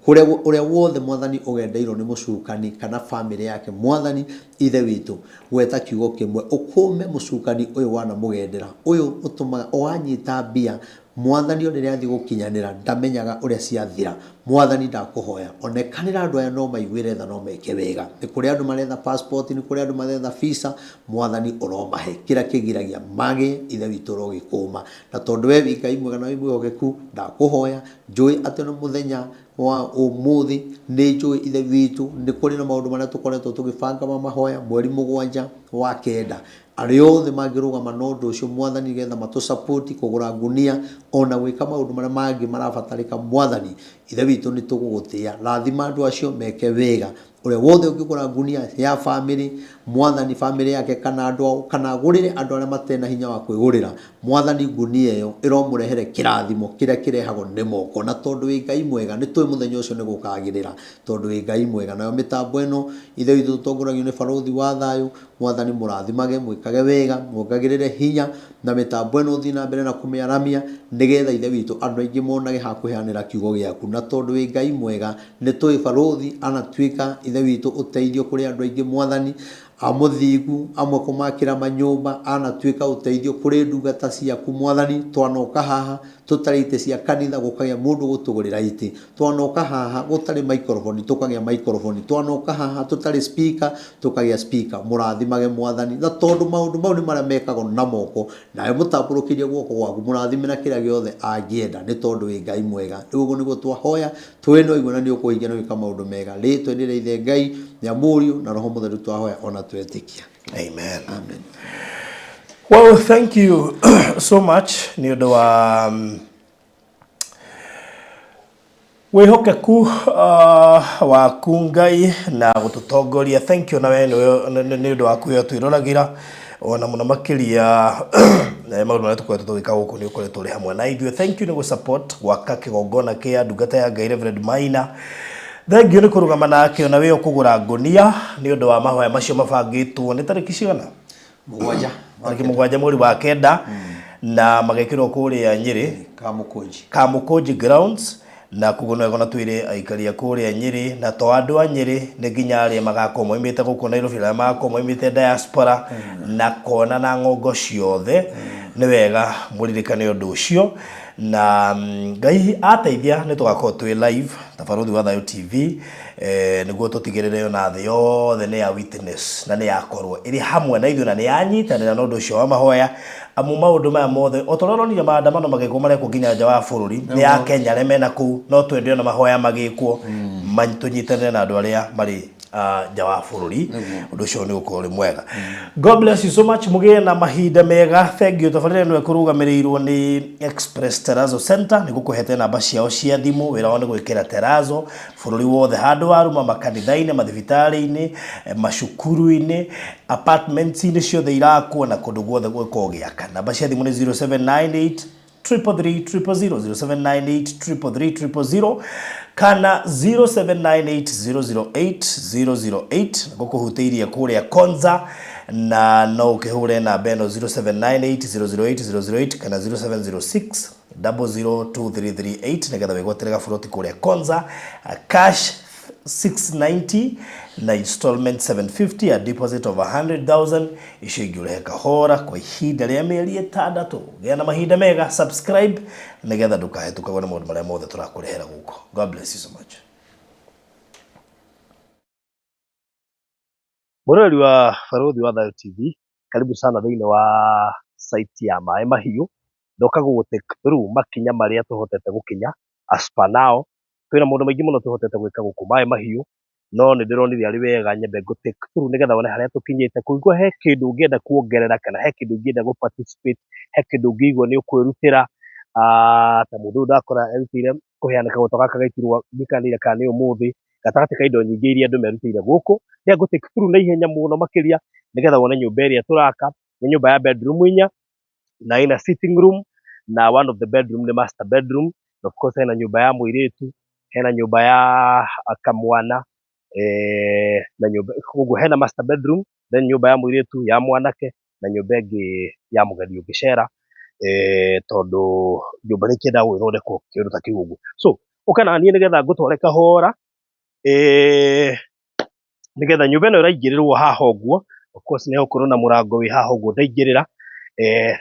kuria uria wothe mwathani ugendeirwo ni mucukani kana family yake mwathani ithe witu gweta kiugo kimwe ukume mucukani uyu wana mugendera uyu utumaga owanyita mbia mwathani onere athi gukinyanira ndamenyaga uria ciathira mwathani ndakuhoya onekanira andu aya no maiguire tha no meke wega ni kuri andu maretha passport ni kuri andu maretha visa mwathani uromahe kira kigiragia mage ithe witu rogikuma na tondu we Ngai mwega na wimwihogeku ndakuhoya njui ati no muthenya wa umuthi ni njui ithe witu ni kuri na maundu maria tukoretwo tugibanga mahoya mweri 7 wa kenda ari othe mangirugama no ndu ucio mwathani getha matu support kugura ngunia ona gwika maundu maria mangi marabatarika mwathani ithe witu ni tugugutia rathima andu acio meke wega uria wothe ukigura ngunia ya family mwathani family yake kana andu kana gurire andu aria matena hinya wa kwigurira mwathani ngunia iyo iromurehere kirathimo kiria kirehagwo ni moko na tondu wi Ngai mwega ni twi muthenya ucio ni gukagirira tondu wi Ngai mwega nayo mitambo ino ithe witu tutongoragio ni barothi wa thayu mwathani murathimage mwikage wega mwongagirire hinya na mitambo ino thi na mbere na kumiaramia nigetha ithe witu andu aingi monage ha kuheanira kiugo giaku na tondu wi Ngai mwega ni twi barothi anatwika ithe witu uteithio kuri andu aingi mwathani amuthigu amwe kumakira manyumba anatwika uteithio kuri ndungata ciaku mwathani twanoka haha tutarite cia kanitha gukagia mundu gutugurira iti twanoka haha gutari microphone tukagia microphone twanoka haha tutari speaker tukagia speaker murathimage mwathani na tondu maundu mau ni maria mekagwo na moko nawe mutamburukirie guoko gwaku murathimira kiria giothe angienda ni tondu wi Ngai mwega uguo niguo twahoya twino iguna ni ukuingia na wika maundu mega ritwe ni rithe Ngai ya Mũriũ na Roho Mũtheru twahoya ona twetikia amen amen. Well, thank you so much ni undu wa wihokeku waku Ngai na gututongoria. Thank you nawe ni undu wa kuya twirораgira ona muno makiria maundu maria tukoretwo tugika guku ni ukoretwo uri hamwe na ithuĩ. Thank you ni gu support gwaka kigongona kia ndungata ya Ngai Reverend Maina. Thank you ni kurugama nake ona we ukugura ngunia ni undu wa mahoya macio mabangitwo ni tariki cigana 7 mweri wa kenda na magekirwo kuria Nyeri Kamukunji grounds na kugono gona twire aikaria kuria Nyeri na to andu a Nyeri ni nginya ari magako moimite guku Nairobi na magako moimite diaspora na kona na ngongo ciothe ni wega muririkane undu ucio na Ngai ateithia ni tugakorwo twi live tabaruthi wa Thayu TV niguo tutigirire ona thi yothe ni ya witness na ni yakorwo iri hamwe na ithuĩ na ni yanyitanira na undu ucio wa mahoya amu maundu maya mothe otororoni maandamano magekwo maria kunginya nja wa bururi ni ya Kenya remena ku no twende na mahoya magikwo manyitanire na andu aria mari nja wa bururi undu ucio ni ukuri mwega. God bless you so much mugie na mahinda mega. Thank you tabarire nwe kurugamirirwo ni Express Terrazzo Center ni gukuhete namba ciao cia thimu wira wao ni gwikira Terrazzo bururi wothe handu waruma makanitha-ini mathibitari-ini macukuru-ini apartments-ini ciothe irakwo na kundu guothe gwiko giaka. Namba cia thimu ni 0798 333 0798 kana 0798008008 gukuhutiirie kuria Konza na no ukihure na beno 0798008008 kana 0706002338 nigetha wigweterega buroti kuria Konza cash 690 na installment 750 a deposit of 100,000 icio ingĩũrehe kahora kwa ihinda rĩa mĩeri 6 gĩa na mahinda mega. Subscribe nigetha ndũkahetũkagwo nĩ maũndũ marĩa mothe tũrakũrehera gũkũ. God bless you so much. Mũrori wa barothi wa Thayu TV, karibu sana thĩinĩ wa site ya Maĩ Mahiũ. Ndoka gũgũtake through makinya marĩa tũhotete gũkinya as per now. Twĩna maũndũ maingĩ mũno tũhotete gwĩka gũkũ Maĩ Mahiũ, no nĩ ndĩronire arĩ wega nyambe ngũtake through nĩgetha wone harĩa tũkinyĩte. Kũigua he kĩndũ ũngĩenda kuongerera kana he kĩndũ ũngĩenda gũ-participate, he kĩndũ ũngĩigua nĩ ũkwĩrutĩra ta mũndũ ndakora erutĩire kũheana kagoto gaka gaitirwo ndikanĩire kana nĩ ũmũthĩ gatagatĩ ka indo nyingĩ iria andũ merutĩire gũkũ. Nĩ ngũtake through na ihenya mũno makĩria nĩgetha wone nyũmba ĩrĩa tũraka nĩ nyũmba ya bedroom 4 na ina sitting room na one of the bedroom nĩ master bedroom. Of course hena nyũmba ya mũirĩtu, hena nyũmba ya kamwana na nyũmba koguo hena master bedroom, then nyũmba ya mũirĩtu, ya mwanake na nyũmba ĩngĩ ya mũgeni ũngĩcera tondu nyũmba nĩkĩenda gwĩthondekwo kĩndũ ta kĩu ũguo. So ũka na niĩ nĩgetha ngũtware kahora nĩgetha nyũmba ĩno ĩraingĩrĩrwo haha ũguo. Of course nĩ gũkorwo na mũrango wĩ haha ũguo ndaingĩrĩra,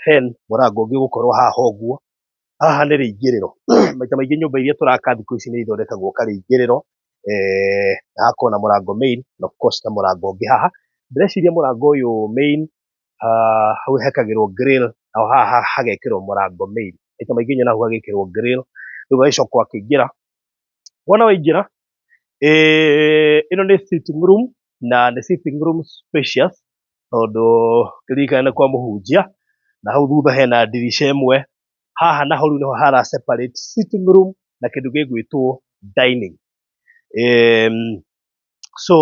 then mũrango ũngĩ gũkorwo haha ũguo. haha nĩ rĩingĩrĩro maita maingĩ nyũmba iria tũraka thikũ ici nĩ ithondekagwo karĩingĩrĩro na hakorwo na mũrango main na of course na mũrango ũngĩ haha ndĩreciria mũrango ũyũ main hau hekagĩrwo grill na haha hagekĩrwo mũrango main maita maingĩ nyonaga hagekĩrwo grill rĩu ũgagĩcoka ũkaingĩra wona waingĩra ĩno nĩ sitting room na nĩ sitting room spacious tondũ kĩririkane nĩ kwa mũhunjia na hau thutha hena ndirica ĩmwe haha naho rĩu nĩho hara separate sitting room na kĩndũ gĩgwĩtwo dining so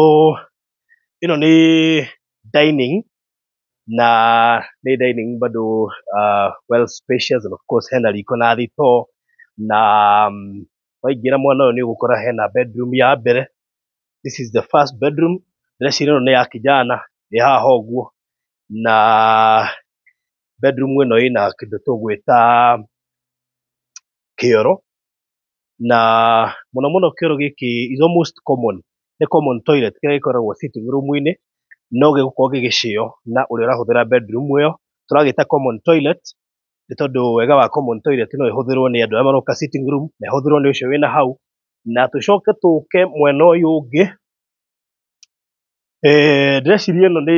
ĩno nĩ dining na nĩ dining bado well spacious and of course hena riko na thito na waingĩra mwena ũyũ nĩ ũgũkora hena bedroom ya mbere. This is the first bedroom. Ndĩreciria ĩno nĩ ya kijana nĩ haha ũguo na bedroom ĩno ĩna kĩndũ tũgwĩta kĩoro na mũno mũno kĩoro gĩkĩ is almost common nĩ common toilet kĩrĩa gĩkoragwo sitting room-inĩ no gĩgũkorwo gĩgĩcĩo na ũrĩa ũrahũthĩra bedroom ĩyo tũragĩta common toilet nĩ tondũ wega wa common toilet no ĩhũthĩrwo nĩ andũ arĩa maroka sitting room na ĩhũthĩrwo nĩ ũcio wĩna hau na tũcoke tũke mwena ũyũ ũngĩ ndĩreciria ĩno nĩ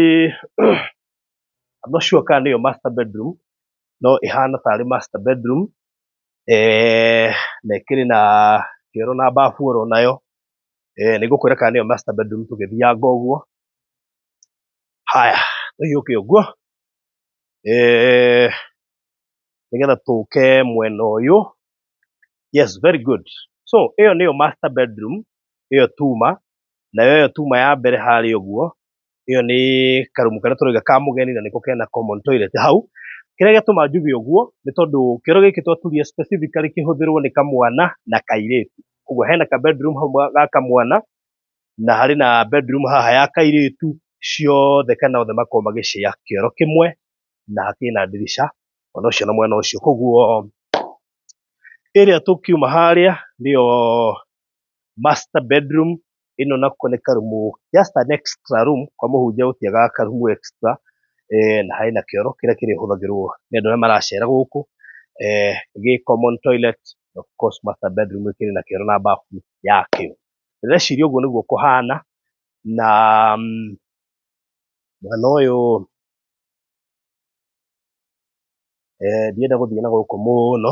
I'm not sure kana nĩyo master bedroom no ĩhana tarĩ master bedroom na ĩkĩrĩ na kĩoro na bafu oro nayo nĩngũkwĩra kana nĩyo master bedroom tũgĩthianga ũguo haya tũhiũke ũguo nĩgetha tũke mwena ũyũ yes very good so ĩyo nĩyo master bedroom ĩyo tuma nayo ĩyo tuma ya mbere harĩa ũguo ĩyo nĩ karumu karĩa tũrauga ka mũgeni na nĩko kena common toilet hau kĩrĩa gĩatũma njuge ũguo nĩ tondũ kĩoro gĩkĩ twaturia specifically kĩhũthĩrwo nĩ kamwana na kairĩtu koguo hena ka bedroom hau ga kamwana na harĩ na bedroom haha ya kairĩtu ciothe kana othe makorwo magĩshare kĩoro kĩmwe na hakĩrĩ na ndirica ona ũcio na mwena ũcio koguo ĩrĩa tũkiuma harĩa nĩyo master bedroom ĩno nako nĩ karumu just an extra room kwa mũhunjia gũtiagaga karumu extra na harĩ na kĩoro kĩrĩa kĩrĩhũthagĩrwo nĩ andũ arĩa maracera gũkũ gĩ common toilet of course master bedroom ĩkĩrĩ na kĩoro na bafu yakĩo ndĩreciria ũguo nĩguo kũhana na mwena ũyũ ndienda gũthiĩ na gũkũ mũno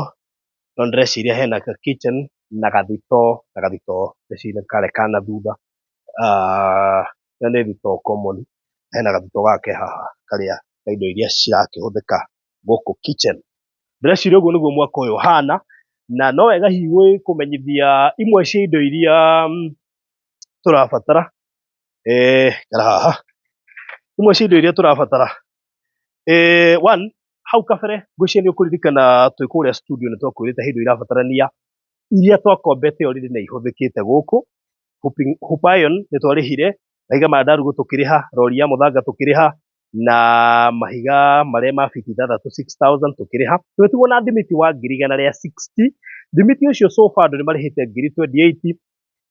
no ndĩreciria hena ka kitchen na gathito ndĩreciria karĩa kana thutha na nĩ thito common hena gathito gake haha karĩa ka indo iria cirakĩhũthĩka gũkũ kitchen ndĩreciria ũguo nĩguo mwako ũyũ ũhana na no wega hihi kũmenyithia imwe cia indo iria tũrabatara kana haha imwe cia indo iria tũrabatara one hau kabere ngwĩciria nĩ ũkũririkana twĩ kũrĩa studio nĩ twakwĩrĩte hĩndĩ irabatarania iria twakombete already na ihũthĩkĩte gũkũ hoop iron nĩ twarĩhire mahiga ma ndarugũ tũkĩrĩha rori ya mũthanga tũkĩrĩha na mahiga marĩa ma biti 6,000 tũkĩrĩha tũgĩtigwo na thimiti wa 160 thimiti ũcio so far andũ nĩ marĩhĩte 28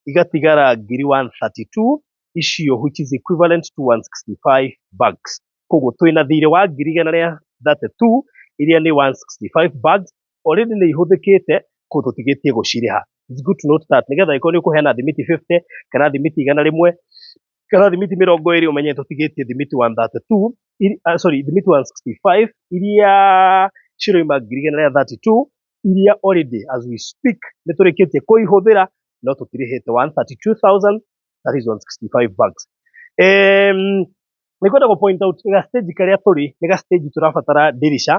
igatigara 132 icio which is equivalent to 165 bags koguo twĩna thirĩ wa 132 iria nĩ 165 bags already nĩ ihũthĩkĩte koguo tũtigĩtie gũcirĩha. It's good to note that nĩgetha ĩkorwo nĩ ũkũheana thimiti 50 kana thimiti 100 kana thimiti 20 ũmenye tũtigĩtie thimiti 132 thimiti 165 iria ciroima 132 iria already as we speak nĩ tũrĩkĩtie kũihũthĩra no tũtirĩhĩte 132,000 that is 165 bags. Nĩ kwenda gũ point out ga stage karĩa tũrĩ nĩ ga stage tũrabatara dirisha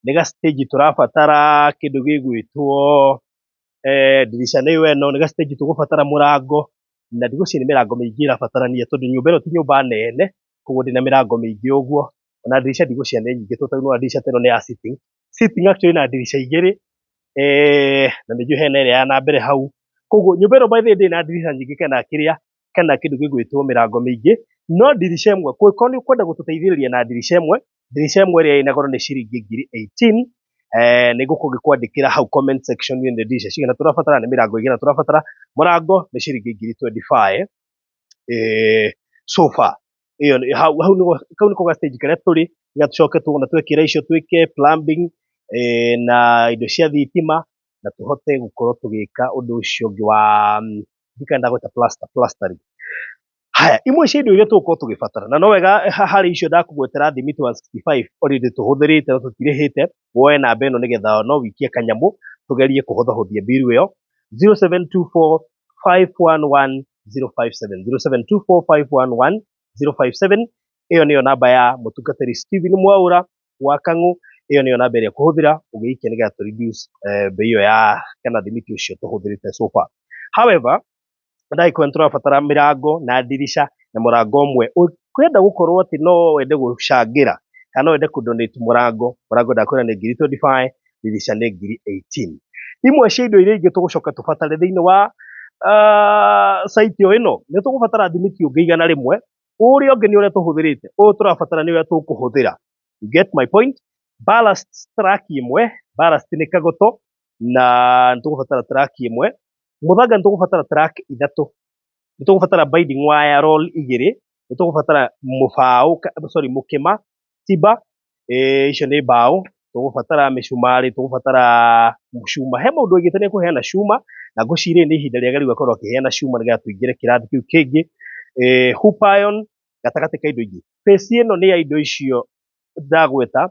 nĩ ga stage tũrabatara kĩndũ gĩgwĩtwo dirisha nĩyo ĩno nĩ ga stage tũgũbatara mũrango na ndigũciria nĩ mĩrango mĩingĩ ĩrabatarania tondũ nyũmba ĩno ti nyũmba nene koguo ndĩna mĩrango mĩingĩ ũguo ona dirisha ndigũciria nĩ nyingĩ tondũ no dirisha ĩno nĩ ya sitting actually na dirisha igĩrĩ na nĩnjũĩ hena ĩrĩa ya na mbere hau koguo nyũmba ĩno by the way ndĩna dirisha nyingĩ kana kĩndũ gĩgwĩtwo mĩrango mĩingĩ no dirisha ĩmwe kũngĩkorwo nĩ ũkwenda gũtũteithĩrĩria na dirisha ĩmwe ĩrĩa ĩna goro nĩ ciringi 18,000 nĩ ngũkũ gĩkwandĩkĩra hau comment section nĩ dirisha cigana tũrabatara nĩ mĩrango igana tũrabatara mũrango nĩ ciringi 25,000 so far hau nĩko ga stage karĩa tũrĩ tũcoke tuona twekĩra icio twĩke plumbing na indo cia thitima na tuhote gukorwo tugika undu ucio ngi wa ndikenda gweta plastering. Haya, imwe cia indo iria tugukorwo tugibatara na no wega hari icio ndakugwetera thimiti 165 already tuhuthirite na tutirihite woe namba ino nigetha no wikie kanyamu tugerie kuhuthahuthia biru iyo 0724511057 0724511057 iyo niyo namba ya mutungatiri Steven Mwaura wa Kang'u. Iyo niyo namba iria kuhuthira ugiikia nigetha tu reduce bei iyo ya kana thimiti ucio tuhuthirite so far. However, ndai turabatara mirango na dirisha na murango umwe ukwenda gukorwo ati no wende gucangira kana wende ku donate murango ndakwira ni 25 dirisha ni 18. Imwe cia indo iria ingi tugucoka tubatare thiini wa site yo ino ni tugubatara thimiti ungiigana rimwe uria ungi ni uria tuhuthirite turabatara ni uria tukuhuthira. You get my point? Ballast track imwe, ballast ni kagoto na tugubatara track imwe, muthanga tugubatara track ithatu, tugubatara binding wire roll igiri, tugubatara mufao mukima tiba icio ni bao, tugubatara micumari, tugubatara mucuma. He maundu ingite ni kuheana cuma na ngucire ni ihinda riega riu akorwo akiheana cuma nigetha tuingire kirathi kiu kingi. Hoop iron gatagati ka indo ingi. Pesi ino ni ya indo icio ndagweta.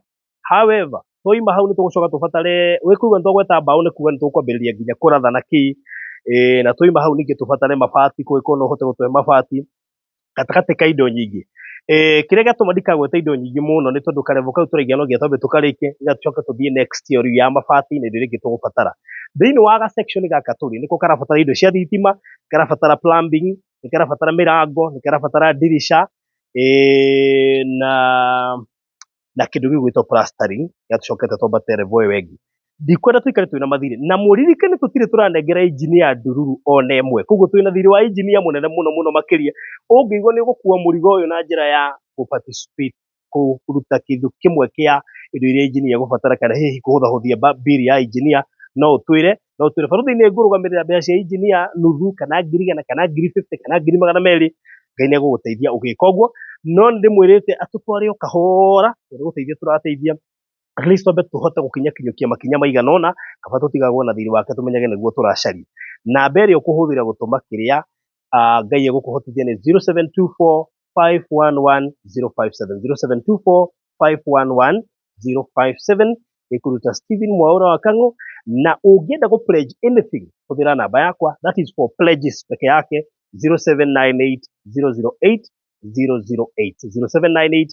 However, toima hau ni tugucoka tubatare wikuga ntogweta bao ni kuga ni tukwambiriria nginya kuratha na ki na toima hau ningi tubatare mabati kwiko no hote gutwe mabati gatagati ka indo nyingi. Kiria gatuma ndikagweta indo nyingi muno ni tondu karevo kau turaigana no giatombe tukarike iga tucoka tuthie next year ya mabati na indo ringi tugubatara. Thiini wa ga section gaka turi niko karabatara indo cia thitima, karabatara plumbing, ni karabatara mirango, ni karabatara dirisha na kindu gigwitwo plastering ya tucokete twambatere voe wengi. Ndikwenda tuikare twina mathiri na muririkane tutire turanengera engineer ndururu ona emwe koguo twina thiri wa engineer munene muno makiria ungiigwo ni gukua murigo uyu na njira ya participate kuruta kindu kimwe kia indo iria engineer gubatara kana hihi kuhuthahuthia bill ya engineer no twire baruthi ni ngurugamirira mbeca cia engineer nuthu kana ngiri kana ngiri 50 kana ngiri 200 Ngai ni guguteithia ugika uguo no ndimwirite atutware o kahora guteithia turateithia at least twambe tuhote gukinyukia makinya maiganona kaba tutigagwo na thiri wake tumenyage niguo turacaria. Namba iria ukuhuthira gutuma kiria Ngai egukuhotithia ni 0724511057 0724511057 ikuruta Steven Mwaura wa Kang'u. Na ungienda go pledge anything huthira namba yakwa, that is for pledges peke yake 0798 008 008 0798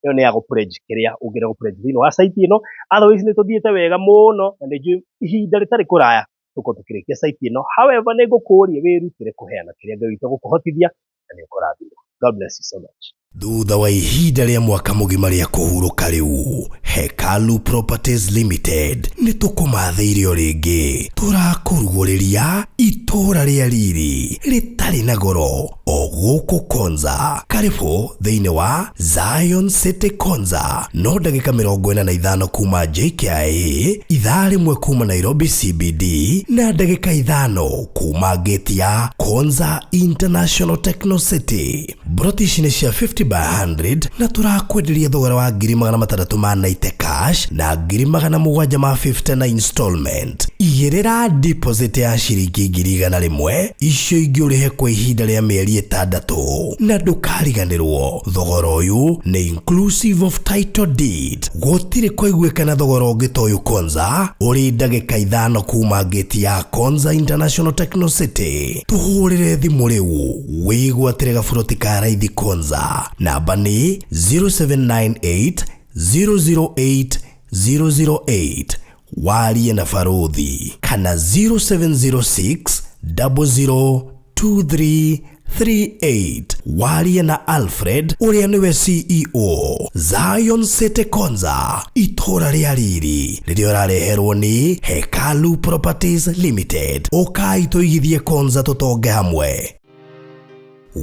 iyo ni ya go pledge kiria ungira go pledge thini wa site ino. Otherwise ni tuthiete wega muno na ni ihinda ritari kuraya tuko tukirikia site ino. However ni ngukuria wirutire kuheana kiria Ngai witu gukuhotithia na ni ukurathima. God bless you so much. Thutha wa ihinda ria mwaka mugima ria kuhuruka riu, Hekalu Properties Limited ni tukumatheirio ringi turakuruguriria itura ria riri ritari na goro o guku Konza. Karibu thiini wa Zion City Konza, no ndagika 45 kuma JKIA, ithaa rimwe kuma Nairobi CBD na ndagika 5 kuma gate ya Konza International Techno City. Brotish ni cia 50 by 100 na turakwenderia thogora wa 690 cash na 750 na installment. Igirira deposit ya shiringi 100 icio ingi urihe kwa ihinda ria mieri 6 na ndukariganirwo. Thogora uyu ni inclusive of title deed. Gutire kwaiguikana thogora ungi ta uyu Konza uri ndagika 5 kuma gate ya Konza International Techno City. Tuhurire thimu riu wigwatire gaburoti ka raithi Konza. Namba ni 0798 008 008 warie na Faruthi kana 0706 002338 warie na Alfred uria niwe CEO. Zion City Konza, itura ria riri ririo rareherwo ni Hekalu Properties Limited. Ukai tuigithie Konza tutonge hamwe.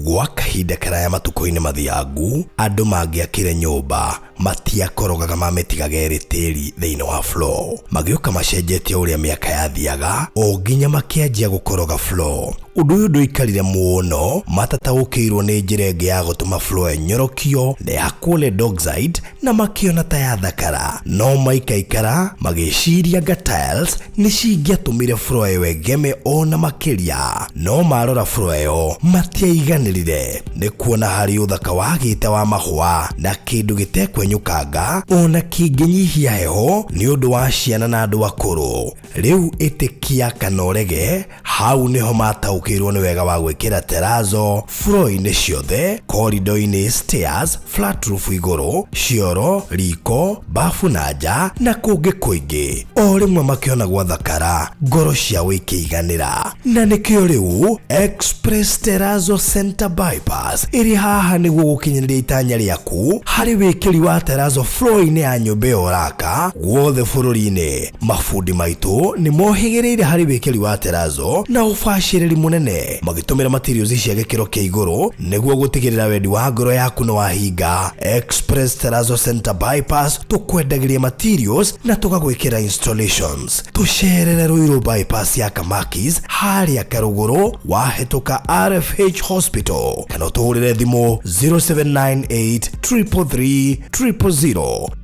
Gwa kahinda karaya matuko-ini mathiangu, andu mangiakire nyumba matiakorogaga mametigage ritiri thiini wa floor. Magioka macenjetie uria miaka yathiaga o nginya makianjia gukoroga floor. undu uyu nduikarire muno matataũkĩirwo nĩ njĩra ĩngĩ ya gũtũma flow nyorokio na ya kũle Dockside na makiona ta ya thakara, no maikaikara magĩciria anga tiles nĩ cingĩatũmire flow ĩyo ĩgeme ona makĩria, no marora flow ĩyo matiaiganĩrire nĩ kuona harĩ ũthaka wagĩte wa mahũa na kĩndũ gĩtekwenyũkanga ona kĩngĩnyihia heho nĩ ũndũ wa ciana na andũ akũrũ. Rĩu ĩtĩkia kana ũrege, hau nĩho mataũkĩirwo nĩ wega wa gwĩkĩra terrazzo floor-inĩ ciothe, corridor-inĩ, stairs, flat roof igũrũ, cioro, riko, bafu na nja na kũngĩ kũingĩ. O rĩmwe makĩona gwathakara, ngoro ciao ikĩiganĩra, na nĩkĩo rĩu Express Terrazzo Center Bypass ĩrĩ haha nĩguo gũkinyĩrĩria itanya rĩaku harĩ wĩkĩri wa terrazzo floor-inĩ ya nyũmba ĩyo ũraka guothe bũrũri-inĩ. Mafundi maitũ nĩ mohĩgĩrĩire harĩ wĩkĩri wa terrazzo na ũbacĩrĩri mũnene, magĩtũmĩra materials cia gĩkĩro kĩa igũrũ nĩguo gũtigĩrĩra wendi wa ngoro yaku nĩ wahinga. Express Terrazzo Center Bypass tũkwendagĩria materials na tũgagwĩkĩra installations. Tũcerere Ruiru bypass ya Kamakis harĩa Karũgũrũ wahĩtũka RFH Hospital, kana ũtũhũrĩre thimũ 0798 333 000.